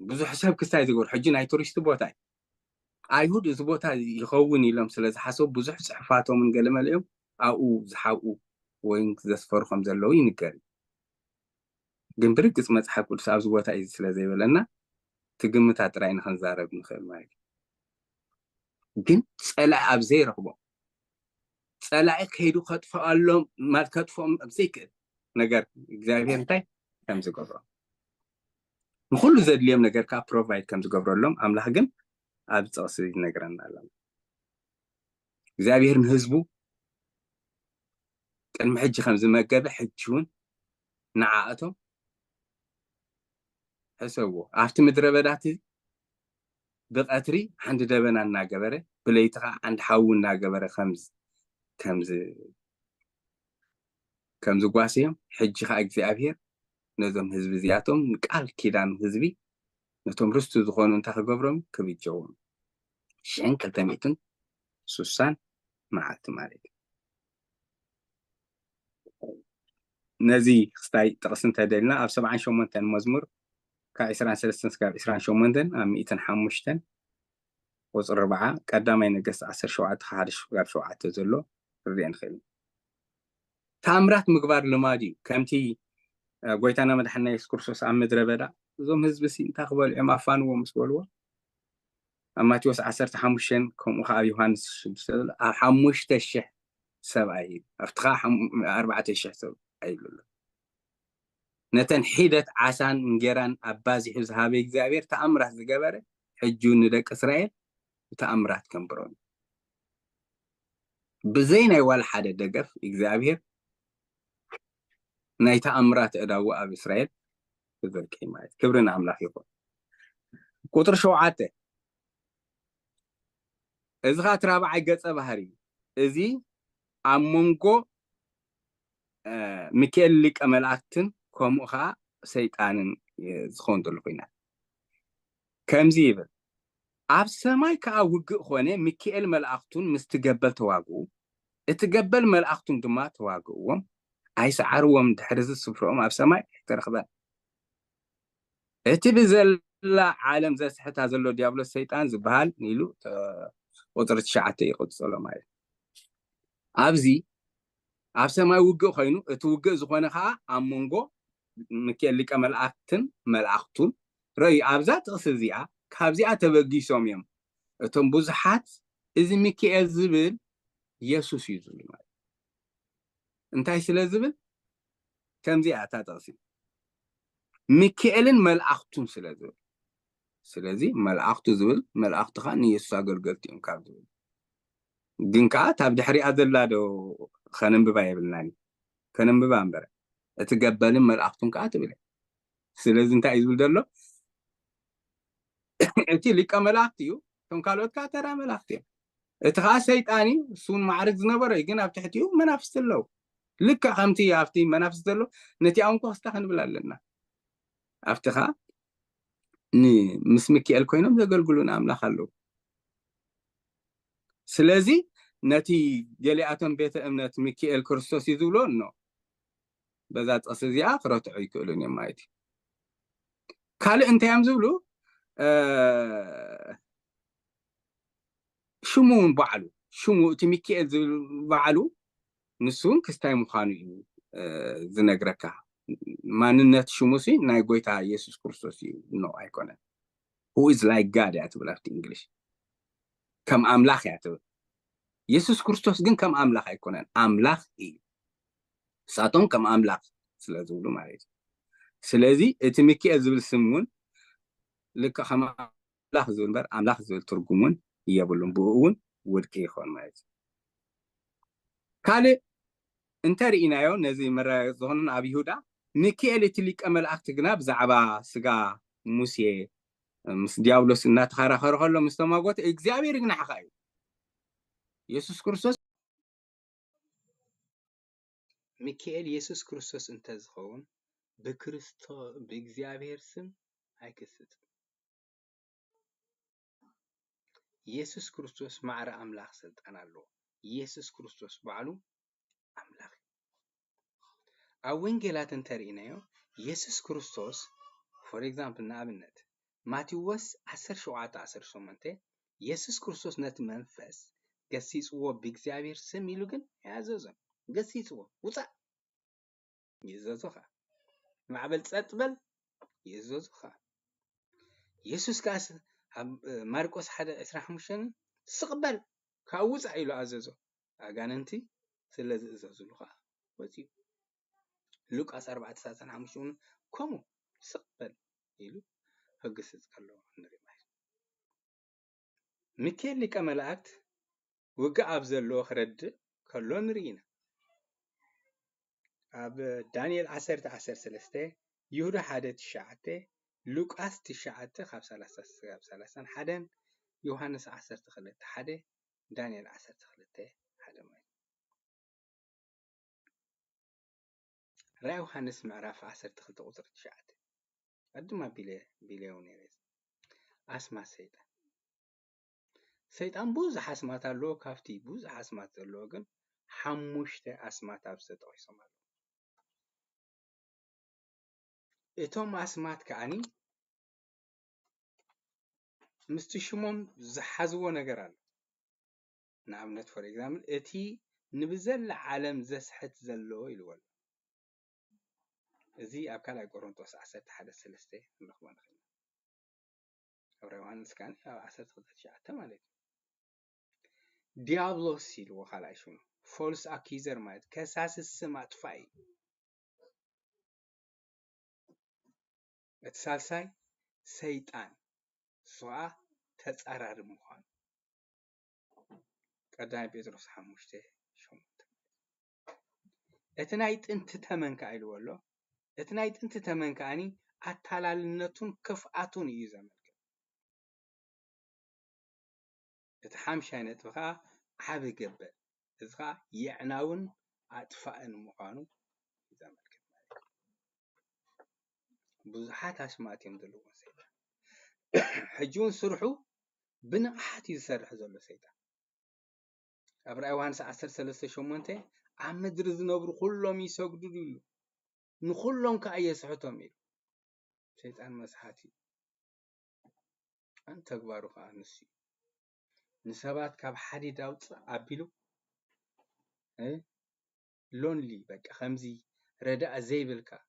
ብዙሕ ሰብ ክስታይ ዝገብሩ ሕጂ ናይ ቱሪስት ቦታ እዩ ኣይሁድ እዚ ቦታ ይኸውን ኢሎም ስለ ዝሓሰቡ ብዙሕ ፅሑፋቶምን ገለመሊኦም ኣብኡ ዝሓብኡ ወይ ዘስፈሩ ከም ዘለዉ ይንገር ግን ብርግፅ መፅሓፍ ቅዱስ ኣብዚ ቦታ እዩ ስለ ዘይበለና ትግምታት ጥራይ ንክንዛረብ ንኽእል ማለት ግን ፀላኢ ኣብ ዘይረኽቦ ፀላኢ ከይዱ ከጥፍኣሎም ማለት ከጥፍኦም ኣብ ዘይክእል ነገር እግዚኣብሔር እንታይ ከም ዝገብሮም ንኩሉ ዘድልዮም ነገር ከዓ ፕሮቫይድ ከም ዝገብረሎም ኣምላኽ ግን ኣብ ጥቕሲ ይነግረና ኣሎ እግዚኣብሔር ንህዝቡ ቅድሚ ሕጂ ከም ዝመገበ ሕጂ እውን ንዓኣቶም ሕሰብዎ ኣብቲ ምድረ በዳቲ ብቀትሪ ሓንቲ ደበና እናገበረ ብለይቲ ከዓ ሓንቲ ሓዊ እናገበረ ከምዚ ጓስዮም ሕጂ ከዓ እግዚኣብሔር ነዞም ህዝቢ እዚኣቶም ቃል ኪዳን ህዝቢ ነቶም ርስቱ ዝኾኑ እንታይ ክገብሮም ክብጀዎም 1260 መዓልቲ ማለት እዩ ነዚ ክስታይ ጥቕሲ እንተደልና ኣብ 78 መዝሙር ካብ 23 ክሳብ 28 ኣብ 105 ቁፅሪ 4 ቀዳማይ ነገስት 17:1-7 ዘሎ ርድኦ ንኽእል ተኣምራት ምግባር ልማድ እዩ ከምቲ ጎይታና መድሓኒና ኢየሱስ ክርስቶስ ኣብ ምድረ በዳ እዞም ህዝቢ እንታይ ክበልዑም ኣፋንዎ ምስ በልዎ ኣብ ማቴዎስ 15 ከምኡ ከዓ ኣብ ዮሃንስ 6 ኣብ 5,000 ሰብኣይ ኣብቲ ከዓ 4,000 ሰብ ኣይብሉሎ ነተን ሒደት ዓሳን እንጌራን ኣባዚሑ ዝሃበ እግዚአብሔር ተኣምራት ዝገበረ ሕጂ ንደቂ እስራኤል ተኣምራት ከንብሮም ብዘይ ናይ ዋላ ሓደ ደገፍ እግዚአብሔር ናይ ተኣምራት እዳው ኣብ እስራኤል ዝዘርጊ ማለት ክብርን ኣምላኽ ይኹን ቁጥር 7 እዚ ከዓ ትራብዓይ ገጸ ባህሪ እዚ ኣብ መንጎ ሚካኤል ሊቀ መላእክትን ከምኡ ከዓ ሰይጣንን ዝኸውን ዘሎ ኮይናት ከምዚ ይብል ኣብ ሰማይ ከዓ ውግእ ኮነ ሚካኤል መላእክቱን ምስ ትገበል ተዋግኡ እቲ ገበል መላእክቱን ድማ ተዋግእዎም ኣይሰዓርዎም ድሕሪ ዝስፍርኦም ኣብ ሰማይ ተረኽበን እቲ ብዘላ ዓለም ዘስሕታ ዘሎ ዲያብሎስ ሰይጣን ዝበሃል ኢሉ ቁጥሪ 9 ይቕፅሎ ማለት ኣብዚ ኣብ ሰማይ ውግእ ኮይኑ እቲ ውግእ ዝኾነ ከዓ ኣብ መንጎ ሚካኤል ሊቀ መላእክትን መላእክቱን ረይ ኣብዛ ጥቕሲ እዚኣ ካብዚኣ ተበጊሶም እዮም እቶም ብዙሓት እዚ ሚካኤል ዝብል ኢየሱስ እዩ ዝብል ማለት እንታይ ስለ ዝብል ከምዚኣ እታ ጥቕሲ ሚካኤልን መላእክቱን ስለ ዝብል ስለዚህ መልአኽቱ ዝብል መልአኽቱ ከዓ ንኢየሱስ ኣገልገልቲ እዮም ካብ ዝብል ግን ከዓ ታብ ድሕሪኣ ዘላ ዶ ከነንብባ የብልናኒ ከነንብባ እምበር እቲ ገበልን መልአኽቱን ከዓ ትብል ስለዚ እንታይ እዩ ዝብል ዘሎ እቲ ሊቀ መላእክቲ እዩ እቶም ካልኦት ከዓ ተራ መላእክቲ እዮም እቲ ከዓ ሰይጣን እዩ እሱን ማዕርግ ዝነበረ እዩ ግን ኣብ ትሕቲኡ መናፍስቲ ኣለዉ ልክዕ ከምቲ ኣብቲ መናፍስቲ ዘሎ ነቲኦም ኮስታ ክንብል ኣለና ኣብቲ ከዓ ምስ ሚካኤል ኮይኖም ዘገልግሉን ኣምላኽ ኣለዉ ስለዚ ነቲ ገሊኣቶም ቤተ እምነት ሚካኤል ክርስቶስ እዩ ዝብሎ ኖ በዛ ጥቕሲ እዚኣ ክረትዑ ይክእሉን እዮም ማለት እዩ ካልእ እንታይ እዮም ዝብሉ ሽሙ እውን በዓሉ ሽሙ እቲ ሚካኤል ዝብል በዓሉ ንሱ እውን ክስታይ ምዃኑ እዩ ዝነግረካ ማንነት ሽሙ ሲ ናይ ጎይታ ኢየሱስ ክርስቶስ እዩ ኖ ኣይኮነን who is like God እያ ትብል ኣብቲ እንግሊሽ ከም ኣምላኽ እያ ትብል ኢየሱስ ክርስቶስ ግን ከም ኣምላኽ ኣይኮነን ኣምላኽ እዩ ንሳቶም ከም ኣምላኽ ስለ ዝብሉ ማለት እዩ ስለዚ እቲ ሚካኤል ዝብል ስም እውን ልክዕ ከም ኣምላኽ ዝብል እምበር ኣምላኽ ዝብል ትርጉም እውን የብሉን ብኡ እውን ውድቂ ይኾን ማለት እዩ ካልእ እንተርኢናዮ ነዚ መረጋገፂ ዝኾኑን ኣብ ይሁዳ ሚካኤል እቲ ሊቀ መላእክቲ ግና ብዛዕባ ስጋ ሙሴ ምስ ዲያብሎስ እናተኸራኸረ ከሎ ምስ ተማጎተ እግዚኣብሔር ግን ሓኻ እዩ ኢየሱስ ክርስቶስ ሚካኤል ኢየሱስ ክርስቶስ እንተዝኸውን ብእግዚኣብሔር ስም ኣይክስት ኢየሱስ ክርስቶስ ማዕረ ኣምላኽ ስልጣን ኣለዎ ኢየሱስ ክርስቶስ ባዕሉ ኣምላኽ ኣብ ወንጌላት እንተርኢናዮ ኢየሱስ ክርስቶስ ፎር ኤግዛምፕል ንኣብነት ማቴዎስ 17:18 ኢየሱስ ክርስቶስ ነቲ መንፈስ ገሲጽዎ ብእግዚኣብሔር ስም ኢሉ ግን ያዘዞም ገሲጽዎ ውፃእ ይዘዞኻ ማዕበል ጸጥ በል ይዘዞኻ ኢየሱስ ካስ ማርቆስ 1:25 ስቕበል ካብ ውፃእ ኢሉ ኣዘዞ ኣጋንንቲ ስለ ዝእዘዝሉኻ ወፂኡ ሉቃስ 4:35 ከምኡ ስቕበል ኢሉ ህግስጽ ከሎ ንርኢ ማለት ሚካኤል ሊቀ መላእክት ውግእ ኣብ ዘለዎ ክረድእ ከሎ ንርኢና ኣብ ዳንኤል 10:13 ይሁዳ 1:9 ሉቃስ 9:31 ዮሐንስ 12:1 ዳንኤል 12:1 ማለት ራእይ ዮሐንስ ምዕራፍ 12:9 قدما بليونيرز أسمع سيطان بوز حسمات اللو كافتي بوز حسمات اللوغن حموشته أسمات أبسط ويسمال إتوم أسمات كأني مستشمم زحزو نجرال نعم نتفر إكزامل إتي نبزل عالم زسحت زلو يلول زي أبكال قرنطوس 11:3 نخبان خينا أبراهيم كان 10:9 مالك ديابلوس يلو خلاص شنو فولس أكيزر مات كساس السمات فاي الثالثاي سيطان سوا تتصرر مخان قدام بيتروس حموشته شومت اتنايت انت تمنك ايلولو اتنايت انت تمنكاني اتلالنتون كفاتون يزمك اتحمش አይነት በኻ ዓብ ገበል እዝኻ ይዕናውን አጥፋእን ምዃኑ ይዘመልክት ማለት ብዙሓት ኣስማት እዮም ዘለዎም ሰይጣን ሕጂውን ስርሑ ብንቕሓት ይሰርሕ ዘሎ ሰይጣን ኣብ ራእይ ዮሐንስ 10:3-8 ኣብ ምድሪ ዝነብሩ ኩሎም ይሰግዱ ኢሉ ንኩሎም ከዓ የስሕቶም ኢሉ ሰይጣን መስሓቲ ኣን ተግባሩ ከዓ ንሱ نسبات كاب حديد أوت أبيلو لونلي بك خمزي رداء زيبلكا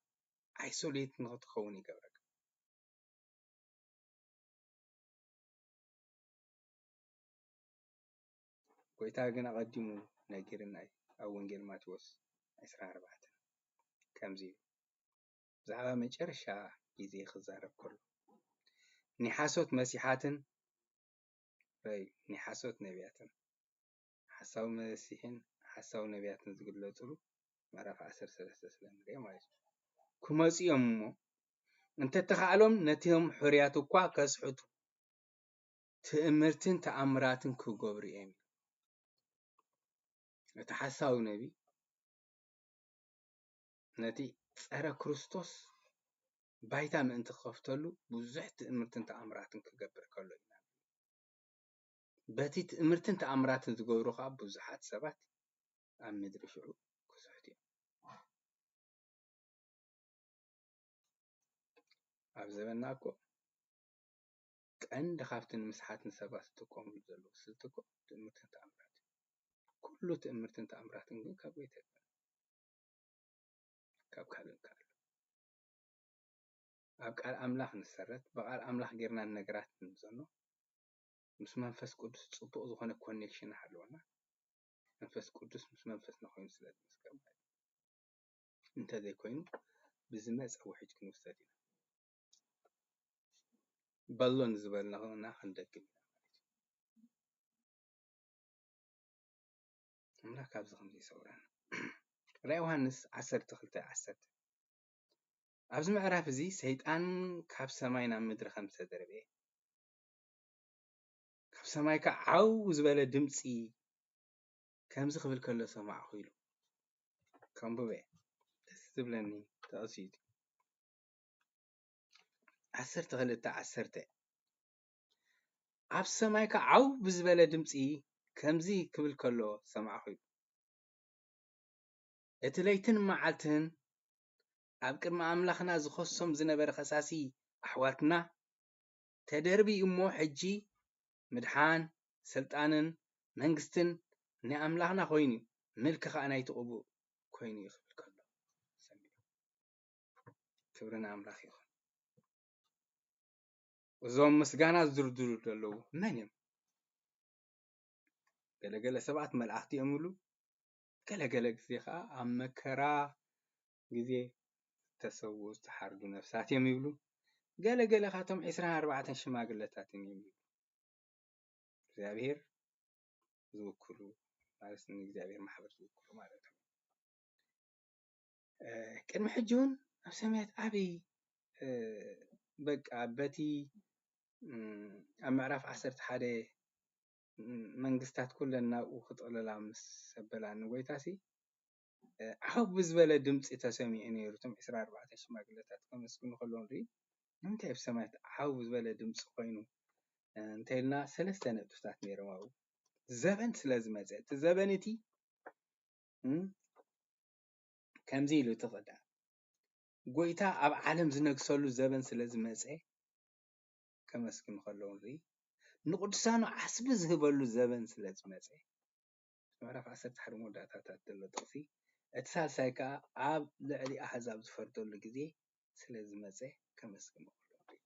ايسوليت نغط خوني قبرك قويتا قنا قدمو ناقرناي أو ونجل ماتوس 14 كمزي زعبا مجرشا يزي خزارب كله نحاسوت مسيحاتن باي نحاسوت نبياتن حساو مسيحين حساو نبياتن زغلصلو معرف 13 سلام دي مايس كمصيوم مو انت تخالم نتيهم حريات እኳ ከስሑቱ ትእምርትን ተአምራትን ክገብሩ እዮም እቲ ሓሳዊ ነቢ ነቲ ፀረ ክርስቶስ ባይታ ምእንቲ ክኸፍተሉ ብዙሕ ትእምርትን ተአምራትን ክገብር ከሎ ኢና በቲ ትእምርትን ተአምራትን ዝገብሩ ከዓ ብዙሓት ሰባት ኣብ ምድሪ ሽዑ ክስሕቱ እዮም ኣብ ዘበና እኮ ቀንዲ ካብትን ምስሓትን ሰባት ዝጥቀምሉ ዘለዉ ስልቲ እኮ ትእምርትን ተአምራትን ኩሉ ትእምርትን ተአምራትን ግን ካብ ቤተ ካብ ካልእ ካል ኣብ ቃል ኣምላኽ ንሰረት በቃል ኣምላኽ ጌርና ነገራት ንዘኖ ምስ መንፈስ ቅዱስ ጽቡቕ ዝኾነ ኮኔክሽን ኣለውና መንፈስ ቅዱስ ምስ መንፈስና ኮይኑ ስለ ዝመስከር ማለት እንተዘይ ኮይኑ ብዝመፀ ውሕጅ ክንውሰድ ኢና በሎን ዝበልናና ክንደግም ኢና ማለት ካብ ዝኸምዚ ይሰውረና ራእይ ዮሐንስ 12:10 ኣብዚ ምዕራፍ እዚ ሰይጣን ካብ ሰማይ ናብ ምድሪ ከም ዝተደረበ ካብ ሰማይ ከዓ ዓው ዝበለ ድምፂ ከምዚ ክብል ከሎ ሰማዕኹ ኢሉ ከምበበ ደስ ዝብለኒ ተቐሲቱ 12:10 ኣብ ሰማይ ከዓ ዓው ብዝበለ ድምፂ ከምዚ ክብል ከሎ ሰማዕኹ ኢሉ እቲ ለይትን መዓልትን ኣብ ቅድሚ ኣምላኽና ዝኸሶም ዝነበረ ኸሳሲ ኣሕዋትና ተደርቢኡ እሞ ሕጂ ምድሓን ስልጣንን መንግስትን ናይ ኣምላኽና ኮይኑ ምልክ ከዓ ናይቲ ቅቡእ ኮይኑ ይኽብል ከሎ ሰሚዑ ክብሪ ንኣምላኽ ይኹን እዞም ምስጋና ዝድርድሩ ዘለዉ መን እዮም ገለገለ ሰባት መላእኽቲ እዮም ይብሉ ገለገለ ግዜ ከዓ ኣብ መከራ ግዜ ተሰው ዝተሓርዱ ነፍሳት እዮም ይብሉ ገለገለ ካቶም 24 ሽማግለታት እዮም ይብሉ እግዚአብሔር ዝውክሉ ማለት ነው እግዚአብሔር ማሕበር ዝውክሉ ማለት ነው ቅድሚ ሕጂ እውን ኣብ ሰማያት ዓብይ በቃ በቲ ኣብ ምዕራፍ 11 መንግስታት ኩለን ናብኡ ክጥቕለላ ምስ ሰበላ ንጎይታሲ ዓው ብዝበለ ድምፂ ተሰሚዑ ነይሩ እቶም 24 ሽማግለታት ከመስግኑ ከለዉ ንርኢ ንምንታይ ኣብ ሰማያት ዓው ብዝበለ ድምፂ ኮይኑ እንተኢልና ሰለስተ ነጥብታት ነይሮም ኣብኡ ዘበን ስለ ዝመፀ እቲ ዘበን እቲ ከምዚ ኢሉ ትኽዳ ጎይታ ኣብ ዓለም ዝነግሰሉ ዘበን ስለ ዝመፀ ከመስግኑ ከለዉ ንርኢ ንቅዱሳኑ ዓስቢ ዝህበሉ ዘበን ስለ ዝመፀ ምዕራፍ 11 መወዳእታታት ዘሎ ጥቕሲ እቲ ሳልሳይ ከዓ ኣብ ልዕሊ ኣሕዛብ ዝፈርደሉ ግዜ ስለ ዝመፀ ከመስግኑ ከለዉ ንርኢ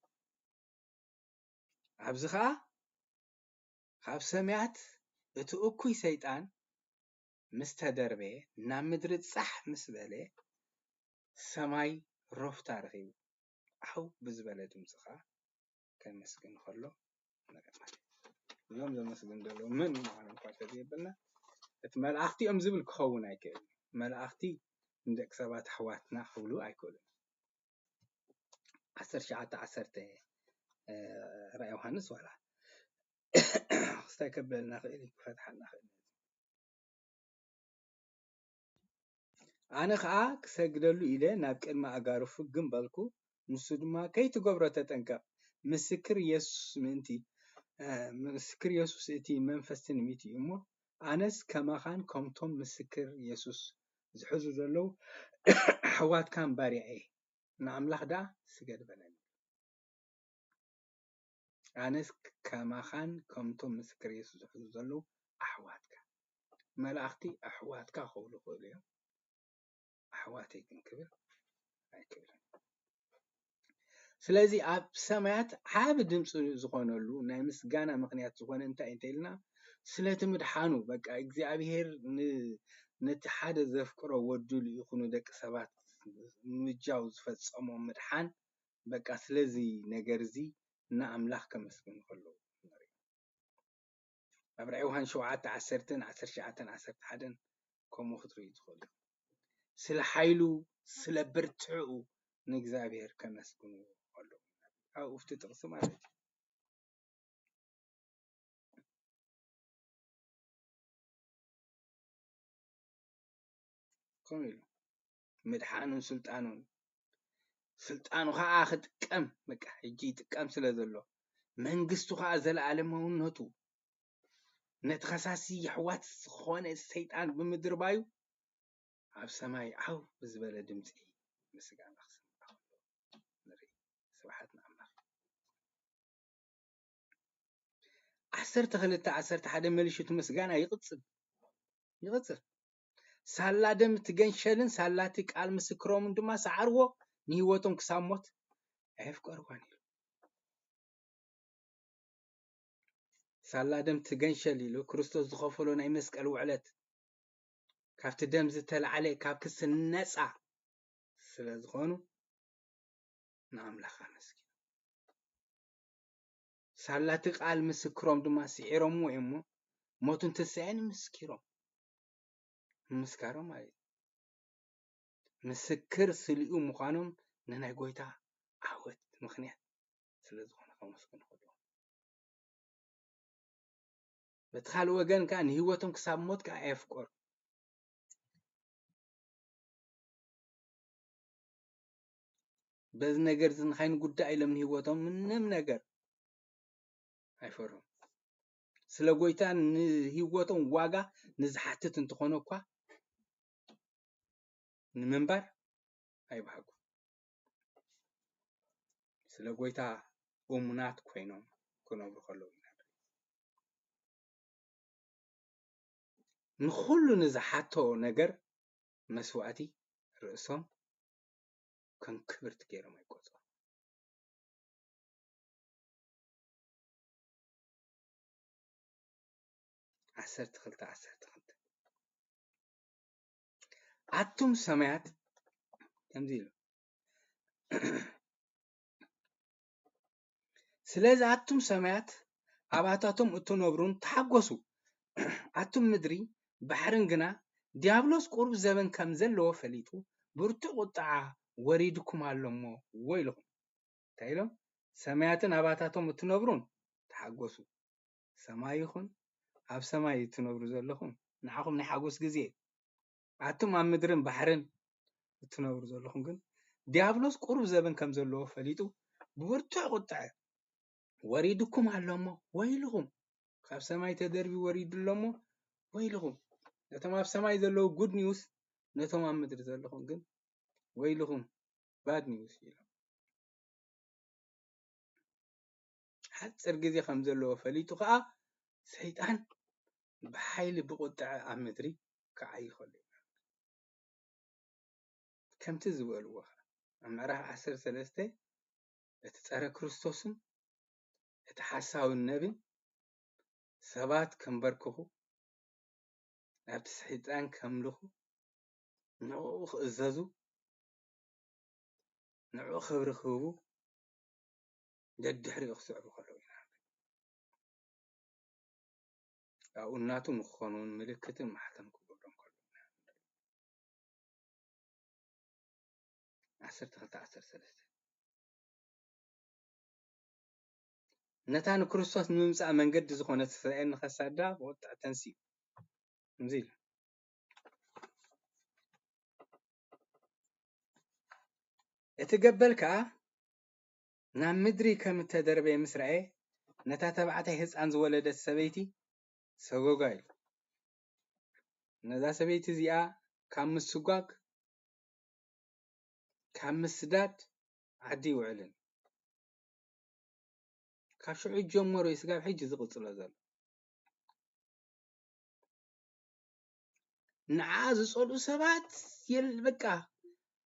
ኣብዚ ከዓ ካብ ሰማያት እቲ እኩይ ሰይጣን ምስ ተደርበየ ናብ ምድሪ ፃሕ ምስ በለ ሰማይ ሮፍታ ረኺቡ ዓው ብዝበለ ድምፂ ከዓ ከመስግን ከሎ እዞም ዘመስግን ዘለዉ መን ምዃኖም እኳ ተዘይየብልና እቲ መላእኽቲ እዮም ዝብል ክኸውን ኣይክእልን መላእኽቲ ንደቂ ሰባት ኣሕዋትና ክብሉ ኣይክእሉን 19:10 ራእይ ዮሐንስ ዋላ ክስታይ ከበልና ክእል ክፈትሓልና ክእል ኣነ ከዓ ክሰግደሉ ኢለ ናብ ቅድሚ ኣጋርፉ ግን በልኩ ንሱ ድማ ከይትገብሮ ተጠንቀቕ ምስክር ኢየሱስ እቲ መንፈስ ትንቢት እዩ እሞ ኣነስ ከማኻን ከምቶም ምስክር ኢየሱስ ዝሕዙ ዘለዉ ኣሕዋትካን ባርያ እየ ንኣምላኽ ደኣ ስገድ በለኒ ኣነስ ከማኻን ከምቶም ምስክር ኢየሱስ ዝሕዙ ዘለዉ ኣሕዋትካ መላእኽቲ ኣሕዋትካ ክብሉ ይኽእሉ እዮም ኣሕዋተይ ግን ክብል ኣይክብልን ስለዚ ኣብ ሰማያት ዓብ ድምፂ ዝኾነሉ ናይ ምስጋና ምክንያት ዝኾነ እንታይ እንተኢልና ስለቲ ምድሓኑ በቃ እግዚኣብሔር ነቲ ሓደ ዘፍቅሮ ወዱ ይኹኑ ደቂ ሰባት ምጃው ዝፈፀሞ ምድሓን በቃ ስለዚ ነገር እዚ ንኣምላኽ ከመስግኑ ከለዉ ንርኢ ኣብ ራእይ ዮሃንስ 7:10-11 ከምኡ ክትርእዩ ትኽእሉ ስለ ሓይሉ ስለ ብርትዑ ንእግዚኣብሔር ከመስግኑ ከለዉ ኣብ ውሽጢ ጥቕሲ ማለት እዩ ከምኡ ኢሉ ምድሓኑን ስልጣኑ ከዓ ክጥቀም በቃ ሕጂ ይጥቀም ስለ ዘሎ መንግስቱ ከዓ ዘለኣለማውነቱ ነቲ ኸሳሲ ኣሕዋት ዝኾነ ሰይጣን ብምድር ባዩ ኣብ ሰማይ ዓው ብዝበለ ድምፂ ምስጋና ክስምዖ ንርኢ ስብሓት ንኣምላኽ 12:11 መልሽቱ ምስጋና ይቕፅል ሳላ ደም ትገንሸልን ሳላቲ ቃል ምስክሮምን ድማ ሰዓርዎ ንህይወቶም ክሳብ ሞት ኣየፍቀርዋን ኢሉ ሳላ ደም ትገንሸል ኢሉ ክርስቶስ ዝኸፈሎ ናይ መስቀል ውዕለት ካብቲ ደም ዝተለዓለ ካብ ክስ ነፃ ስለ ዝኾኑ ንኣምላኽ ኣመስግኑ ሳላቲ ቃል ምስክሮም ድማ ስዒሮም እሞ ሞቱን ትንሣኤን ምስካሮም ማለት ምስክር ስልኡ ምዃኖም ንናይ ጎይታ ዓወት ምኽንያት ስለ ዝኾነ ከመስግኑ ከለዉ በቲ ካልእ ወገን ከዓ ንህይወቶም ክሳብ ሞት ከዓ ኣየፍቀሩ በዚ ነገር እዚ ንኻይንጉዳእ ኢሎም ንህይወቶም ምንም ነገር ኣይፈርሁን ስለ ጎይታ ንህይወቶም ዋጋ ንዝሓትት እንትኾነ እኳ ንምንባር ኣይባሃጉ ስለ ጎይታ እሙናት ኮይኖም ክነብሩ ከለዉ ንኹሉ ንዝሓቶ ነገር መስዋእቲ ርእሶም ከም ክብርቲ ገይሮም ኣይቆፅሮም 12:12 ኣቱም ሰማያት ከምዚ ኢሉ ስለዚ ኣቱም ሰማያት ኣባታቶም እትነብሩን ተሓጐሱ ኣቱም ምድሪ ባሕርን ግና ዲያብሎስ ቁርብ ዘበን ከም ዘለዎ ፈሊጡ ብርቱዕ ቁጣዓ ወሪድኩም ኣሎሞ ወይልኹም እንታይ ኢሎም ሰማያትን ኣባታቶም እትነብሩን ተሓጐሱ ሰማይ ይኹን ኣብ ሰማይ እትነብሩ ዘለኹም ንዓኹም ናይ ሓጎስ ግዜ ኣቱም ኣብ ምድርን ባሕርን እትነብሩ ዘለኹም ግን ዲያብሎስ ቁርብ ዘበን ከም ዘለዎ ፈሊጡ ብብርቱዕ ቁጣዕ ወሪድኩም ኣሎሞ ወይልኹም ካብ ሰማይ ተደርቢ ወሪዱሎሞ ወይልኹም ነቶም ኣብ ሰማይ ዘለዉ ጉድ ኒውስ ነቶም ኣብ ምድሪ ዘለኹም ግን ወይልኹም ባድ ኒውስ ኢሎም ሓፂር ግዜ ከም ዘለዎ ፈሊጡ ከዓ ሰይጣን ብሓይሊ ብቁጣዕ ኣብ ምድሪ ክዓይ ከሎ ከምቲ ዝበልዎ ኣብ ምዕራፍ 13 እቲ ፀረ ክርስቶስን እቲ ሓሳዊ ነብን ሰባት ከንበርክኹ ናብቲ ሰይጣን ከምልኹ ንዕኡ ክእዘዙ ንዕኡ ክብሪ ክህቡ ደድሕሪኡ ክስዕሩ ከለዉ ኢና ኣብኡ እናቱ ንክኾኑን ምልክትን ማሕተም ክገብሮም ከለዉ 12:13 ነታ ንክርስቶስ ንምምፃእ መንገዲ ዝኾነት እስራኤል ንኸሳዳ ብቁጣዕ ተንስኡ ከምዚ ኢሉ እቲ ገበል ከዓ ናብ ምድሪ ከም እተደረበየ ምስ ረአየ ነታ ተባዕታይ ህፃን ዝወለደት ሰበይቲ ሰጎጋ ኢሉ ነዛ ሰበይቲ እዚኣ ካብ ምስጓግ ካብ ምስዳድ ዓዲ ይውዕልን ካብ ሽዑ ጀመሮ ስጋብ ሕጂ ዝቕፅሎ ዘሎ ንዓ ዝፀልኡ ሰባት በቃ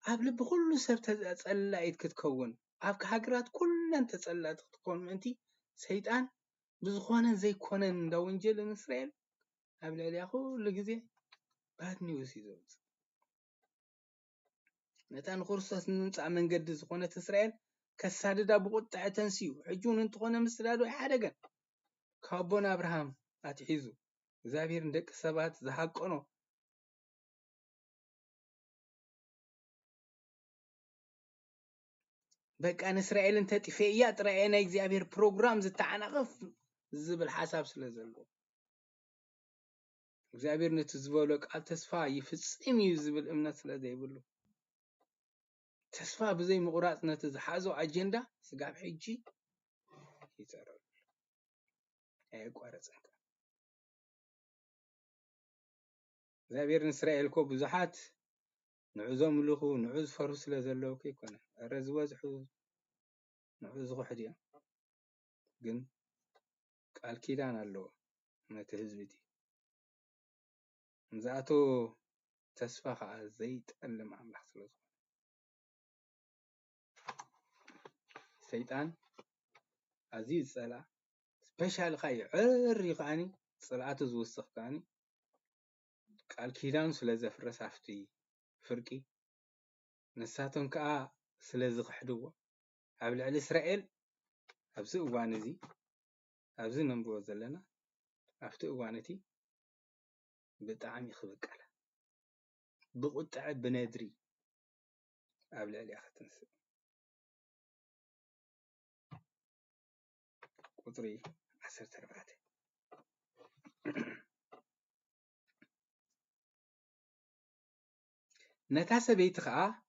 ኣብ ልቢ ኩሉ ሰብ ተፀላኢት ክትከውን ኣብ ሃገራት ኩለን ተፀላኢት ክትከውን ምእንቲ ሰይጣን ብዝኾነን ዘይኮነን እንዳ ወንጀል እስራኤል ኣብ ልዕሊኣ ኩሉ ግዜ ባድ ኒውስ እዩ ዘውፅእ ነታ ንክርስቶስ ንምምፃእ መንገዲ ዝኾነት እስራኤል كساددا بقطع تنسيو حجون انتقونا مستدادو حدقا كابونا أبراهام أتحيزو زابير ندك سبات زحقونو بقى نسرائيل انت تفيات رأينا إكزابير بروغرام زتعنقف زبل حساب سلازلو إكزابير نتزبولك التسفا يفصم يزبل امنا سلازي يبلو تسفا بزي مقرات نتزحازو أجندا سقاب حجي يترى أي قارصنك إكزابير نسرائيل كو بزحات نعوزهم لخو نعوز فرس سلازلو كيكونا الرزواز حوز نعوز غحديا جن قال كيدان اللو نتهزبتي نزاتو تسفا خا زيت ألم أملاح سلازو سيطان عزيز سلا سبيشال خاي عري خاني صلعته زوسخ كاني قال كيدان سلازة فرس عفتي فرقي نساتهم كا سلازة خحدوه قبل على إسرائيل أبزق وانزي أبزق نمبو زلنا أفتق وانتي بطعم يخبق على بقطع بنادري قبل على أختنس قطري 14 نتاسة بيت خا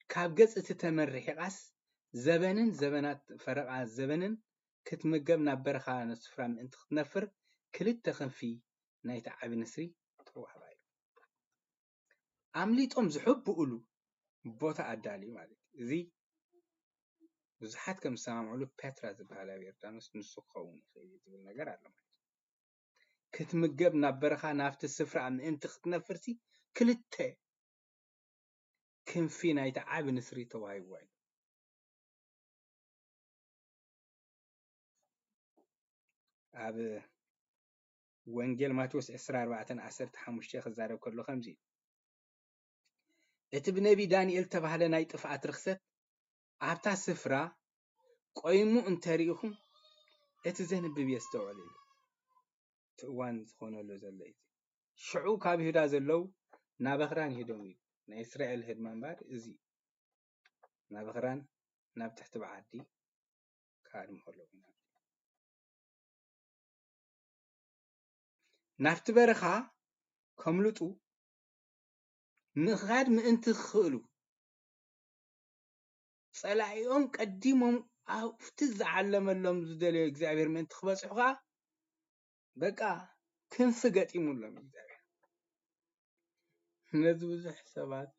كاب جز تتمرح قاس زبنات فرق زبنن كتمجب نبرخا نسفرام انت نفر كلت تخنفي نايت عبي نسري توحباي عمليتهم زحب بقولو بوتا أدالي مالك زي بزحات كم سامعوا له باترا زبالة بيردانوس نسخون خيزي تقول نجار على كتمجب نبرخا نافت السفرة عن انت نفرتي كلت كم في نايت عبي نسري توهاي واي عب وانجيل ماتوس إسرار وعتن عسرت حموشي خزارة كله 50 اتب نبي دانيال تبهله نايت فعت رخصت عبتا سفرة قيمو انتريهم اتزين ببيستوعلي تقوان زخونه له زليتي شعو كاب هدا زلو نابخران هدومي نا إسرائيل هد منبار ازي نابخران ناب تحت بعدي كارم هلو نافت برخا كملتو نخاد مئنت خلو صلاحيهم قديمهم افتز علم لهم زدلي اغزابير من تخبصخا بقى كنف قطيمو لهم اغزابير نزوز حسابات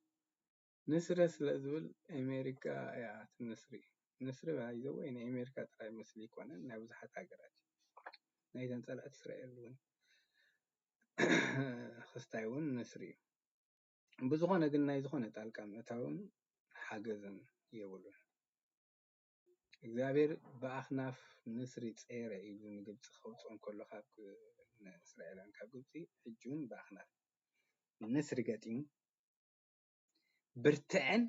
نسر سلازول امريكا يا نسر بايزو وين امريكا تراي مسلي كونه نابز حتى حاجات نايدن طلعت اسرائيل ون خستايون نسري بزغونه ግን ናይ ዝኾነ ጣልቃ ምእታውን ሓገዝን የብሉን እግዚአብሔር በአኽናፍ ንስሪ ጸረ ኢሉ ንግብጽ ኸውጾም ከሎ ካብ እስራኤላውያን ካብ ግብጽ ሕጁን በአኽናፍ ንስሪ ገጢሙ ብርትዕን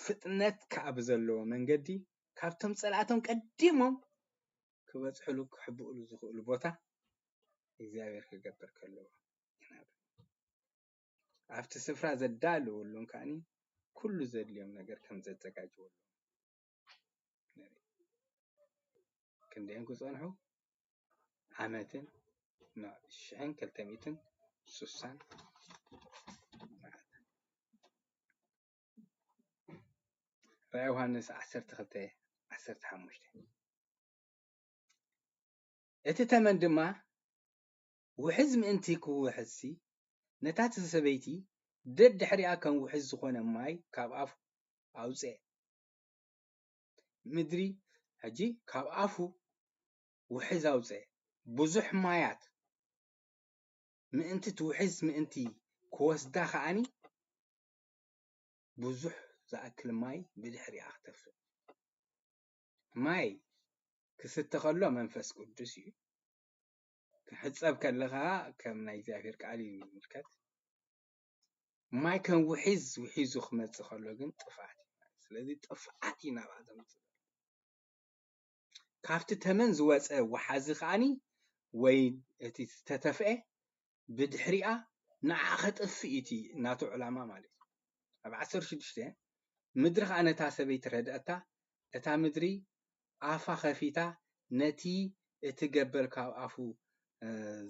ፍጥነት ካብ ዘለዎ መንገዲ ካብቶም ጸላእቶም ቀዲሞም ክበጽሕሉ ክሕብኡሉ ዝኽእሉ ቦታ እግዚአብሔር ክገብር ከለዎ ኣብቲ ስፍራ ዘዳልውሉን ካኒ ኩሉ ዘድልዮም ነገር ከም ዘዘጋጅወሉ ክንደይን ክጸንሑ ዓመትን ሽሕን 260 ራእይ ዮሐንስ 12:15 እቲ ተመን ድማ ውሕዝ ምእንቲ ክውሕዝሲ ነታት ሰበይቲ ደድሕሪያ ከም ውሕዝ ዝኾነ ማይ ካብ ኣፉ ኣውፅእ ምድሪ ሕጂ ካብ ኣፉ ውሕዝ ኣውፅእ ብዙሕ ማያት ምእንቲ ትውሕዝ ምእንቲ ክወስዳ ከዓኒ ብዙሕ ዝኣክል ማይ ብድሕሪያ ክትተፍእ ማይ ክስተ ከሎ መንፈስ ቅዱስ እዩ ክሕፀብ ከለኻ ከም ናይ እግዚአብሔር ቃል ይምልከት ማይ ከም ውሒዙ ክመጽእ ከሎ ግን ጥፋት ስለዚህ ጥፍዓት ይናብኣ ዘምፅእ ካብቲ ተመን ዝወፀ ወሓዚ ከዓኒ ወይ እቲ ዝተተፍአ ብድሕሪኣ ንዓ ከጥፍእ እቲ እናቱ ዕላማ ማለት እዩ ኣብ 16 ምድሪ ከዓ ነታ ሰበይቲ ረድአታ እታ ምድሪ ኣፋ ከፊታ ነቲ እቲ ገበል ካብ ኣፉ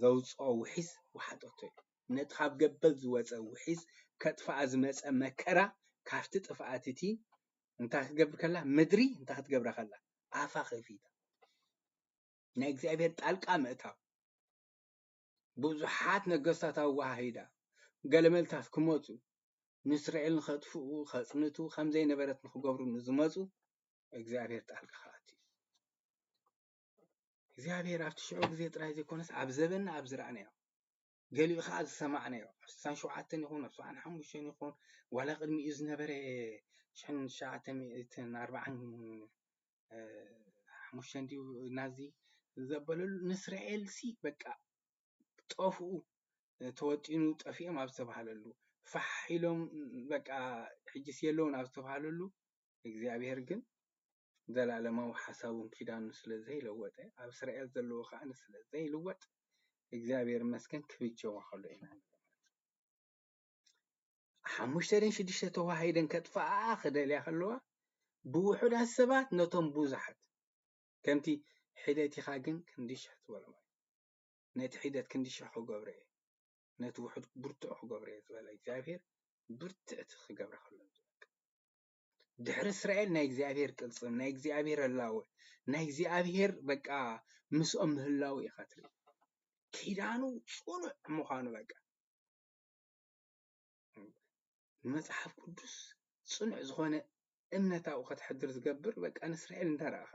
ዘውፅኦ ውሒስ ወሓጠቶ እዩ ነቲ ካብ ገበል ዝወፀ ውሒስ ከጥፍኣ ዝመፀ መከራ ካብቲ ጥፍኣት እቲ እንታይ ክትገብር ከላ ምድሪ እንታይ ክትገብራ ከላ ኣፋ ከፊታ ናይ እግዚኣብሔር ጣልቃ ምእታው ብዙሓት ነገስታት ኣዋሃሂዳ ገለመልታት ክመፁ ንእስራኤል ንከጥፍኡ ከፅንቱ ከምዘይነበረት ንክገብሩ ንዝመፁ እግዚኣብሔር ጣልቃ ከኣቱ እግዚኣብሔር ኣብቲ ሽዑ ግዜ ጥራይ ዘይኮነስ ኣብ ዘበንና ኣብ ዝረኣናዮ ገሊኡ ከዓ ዝሰማዕናዮ ኣብ 67 ይኹን ኣብ 75 ይኹን ዋላ ቅድሚኡ ዝነበረ 1945 ድዩ ናዚ ዘበለሉ ንእስራኤል ሲ በቃ ጠፍኡ ተወጢኑ ጠፊኦም ኣብ ዝተባሃለሉ ፋሕ ኢሎም በቃ ሕጂስ የለውን ኣብ ዝተባሃለሉ እግዚኣብሔር ግን ዘላለማዊ ሓሳቡን ኪዳኑ ስለዘይለወጠ ኣብ እስራኤል ዘለዎ ከዓ ስለዘይልወጥ እግዚኣብሔር መስገን ክብጀዋ ከሎ ኢና 5-6 ተዋሂደን ከጥፍኣ ክደልያ ከለዋ ብውሑዳት ሰባት ነቶም ብዙሓት ከምቲ ሒደት ኢኻ ግን ክንዲሽሕ ዝበሎ ነቲ ሒደት ክንዲሽሕ ክገብሮ እየ ነቲ ውሑድ ብርቱዕ ክገብሮ እየ ዝበለ እግዚኣብሔር ብርትዕቲ ክገብራ ከሎ ድሕሪ እስራኤል ናይ እግዚኣብሔር ቅልፅም ናይ እግዚኣብሔር ህላወ ናይ እግዚኣብሔር በቃ ምስኦም ምህላው ኢኻ ትርኢ ኪዳኑ ፅኑዕ ምዃኑ በቃ መፅሓፍ ቅዱስ ፅኑዕ ዝኾነ እምነታዊ ክትሕድር ዝገብር በቃ ንእስራኤል እንዳረኣኻ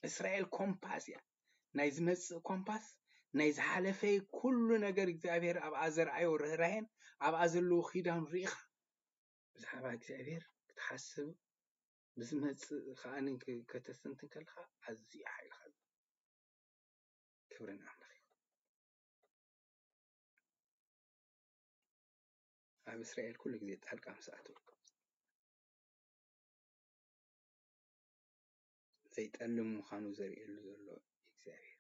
እስራኤል ኮምፓስ እያ ናይ ዝመፅእ ኮምፓስ ናይ ዝሓለፈ ኩሉ ነገር እግዚኣብሔር ኣብኣ ዘርኣዮ ርህራሄን ኣብኣ ዘለዎ ኪዳኑ ሪኢኻ ብዛዕባ እግዚኣብሔር ክትሓስብ ብዝመፅእ ከዓኒ ከተስተንትን ከለካ ኣዝዩ ሓይልካ ክብርን ኣምላኽ ኣብ እስራኤል ኩሉ ግዜ ጣልቃ ምስኣተው ዘይጠልም ምዃኑ ዘርእየሉ ዘሎ እግዚኣብሔር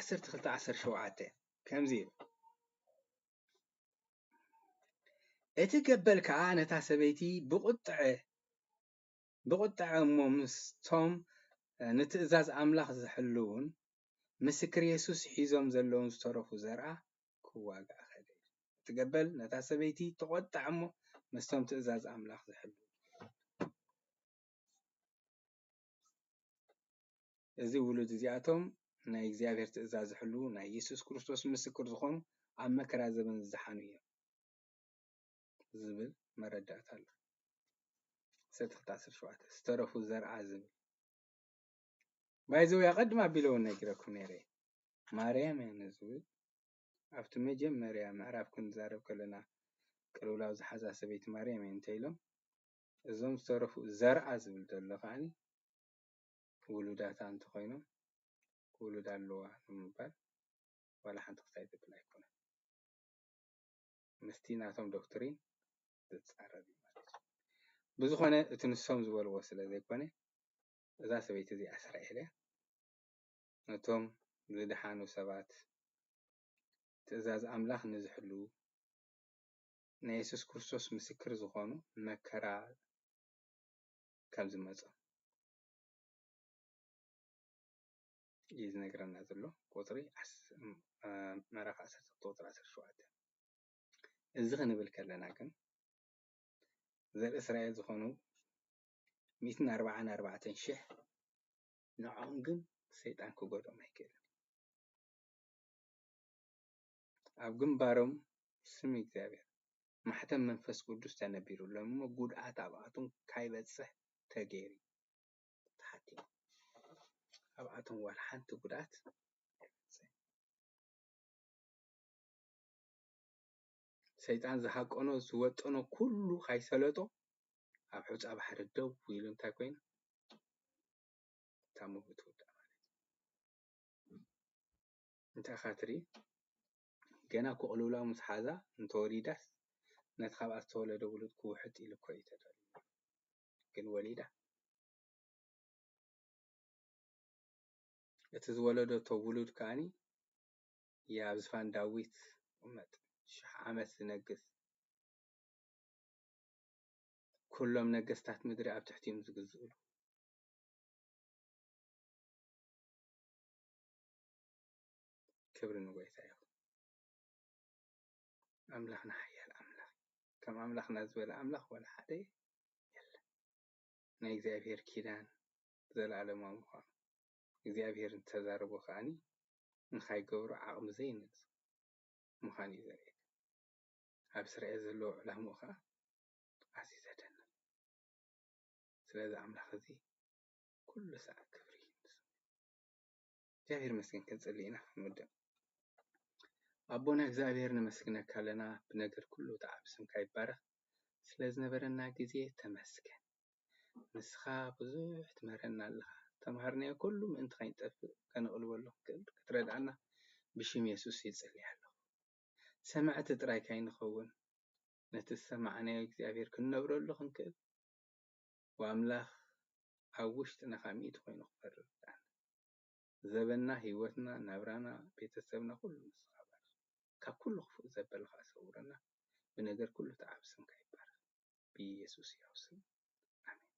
12-17 ከምዚ እቲ ገበል ከዓ ነታ ሰበይቲ ብቁጥዐ እሞ ምስቶም ንትእዛዝ ኣምላኽ ዝሕልውን ምስክር ኢየሱስ ሒዞም ዘለውን ዝተረፉ ዘርአ ክዋጋእ ኸደ እቲ ገበል ነታ ሰበይቲ ተቆጣዕ እሞ ምስቶም ትእዛዝ ኣምላኽ ዝሕልው እዚ ውሉድ እዚኣቶም ናይ እግዚኣብሔር ትእዛዝ ዝሕልው ናይ ኢየሱስ ክርስቶስ ምስክር ዝኾኑ ኣብ መከራ ዘመን ዝሓኑ እዮም ዝብል መረዳእታ ኣሎ 17 ዝተረፉ ዘርአ ዝብል ባይዘው ያቀድም ኣቢለ እውን ነጊረኩም ነይረ ማርያም እያ ዝብል ኣብቲ መጀመርያ ምዕራፍ ክንዛረብ ከለና ቅልውላው ዝሓዛ ሰበይቲ ማርያም እያ እንተኢሎም እዞም ዝተረፉ ዘርአ ዝብል ዘሎ ከዓኒ ውሉዳታ እንተኮይኖም ውሉድ ኣለዋ ንምባል ዋላ ሓንቲ ክሳይ ትብል ኣይኮነን ምስቲ ናቶም ዶክትሪን ዝፃረር ማለት እዩ ብዝኾነ እቲ ንሶም ዝበልዎ ስለ ዘይኮነ እዛ ሰበይቲ እዚኣ እስራኤል እያ ነቶም ዝድሓኑ ሰባት ትእዛዝ ኣምላኽ ንዝሕልው ናይ ኢየሱስ ክርስቶስ ምስክር ዝኾኑ መከራ ከም ዝመፅእ እዩ ዝነግረና ዘሎ ቁፅሪ ምዕራፍ 10 ቁፅሪ 17 እዚ ክንብል ከለና ግን ዘርኢ እስራኤል ዝኾኑ 144,000 ንዖም ግን ሰይጣን ክጎድኦም ኣይክእልን ኣብ ግንባሮም ስም እግዚኣብሔር ማሕተም መንፈስ ቅዱስ ተነቢሩሎም እሞ ጉድኣት ኣብኣቶም ካይበፅሕ ተገይሩ ተሓቲሙ ኣብኣቶም ዋላ ሓንቲ ጉድኣት ሰይጣን ዝሃቆኖ ዝወጠኖ ኩሉ ካይሰለጦ ኣብ ሑፃ ባሕሪ ደው ኢሉ እንታይ ኮይኑ ታሞ ብትውዳእ ማለት እንታይ ኢኻ ትርኢ ገና ክቕልውላው ምስ ሓዛ እንተወሪዳስ ነቲ ካብኣ ዝተወለደ ውሉድ ክውሕጥ ኢሉ እኮ እዩ ተደልዩ ግን ወሊዳ እቲ ዝወለደቶ ውሉድ ከዓኒ ኣብ ዝፋን ዳዊት ቅመጥ 1000 ዓመት ዝነግስ ኩሎም ነገስታት ምድሪ ኣብ ትሕቲኦም ዝግዝኡሉ ክብሪ ንጎይታ ይኹን። ኣምላኽና ሓያል ኣምላኽ ከም ኣምላኽና ዝበለ ኣምላኽ ወላ ሓደ የለን። ናይ እግዚኣብሔር ኪዳን ዘለዓለማዊ ምዃኑ እግዚኣብሔር እንተዛረቦ ከዓኒ ንኻይገብሮ ዓቕሚ ዘይነጽ ምዃኑ እዩ ዘርእየካ። ኣብ እስራኤል ዘለዎ ዕላምኡ ከዓ ኣዝዩ ዘደንቕ። ስለዚ ኣምላኽ እዚ ኩሉ ሰዓት ክብሪ ይንስእ። እግዚኣብሔር ይመስገን ክንጽሊ ኢና ንውድእ። ኣቦና እግዚኣብሔር ነመስግነካ ኣለና ብነገር ኩሉ ተዓብስምካ ይባረኽ። ስለ ዝነበረና ግዜ ተመስገን። ንስኻ ብዙሕ ትምህረና ኣለኻ። ተምሃርናዮ ኩሉ ምእንቲ ከይንጠፍእ ከነቕልበሉ ክንክእል ክትረድኣና ብሽም የሱስ ይጽልይ ኣለኹ። ሰማዕቲ ጥራይ ከይንኸውን ነቲ ዝሰማዕናዮ እግዚኣብሔር ክንነብረሉ ክንክእል ወኣምላኽ ኣብ ውሽጥና ኻሚኢት ኮይኑ ክፈርድ ይርዳኣና። ዘበና ህይወትና ናብራና ቤተሰብና ኩሉ ንስኻ ባርኽ። ካብ ኩሉ ክፉእ ዘበልኻ ሰውረና ብነገር ኩሉ ተዓብስምካ ይባረኽ። ብኢየሱስ ያው ስም ኣሜን።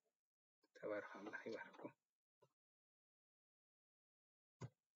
ተባረኹ። ኣምላኽ ይባርኽኩም።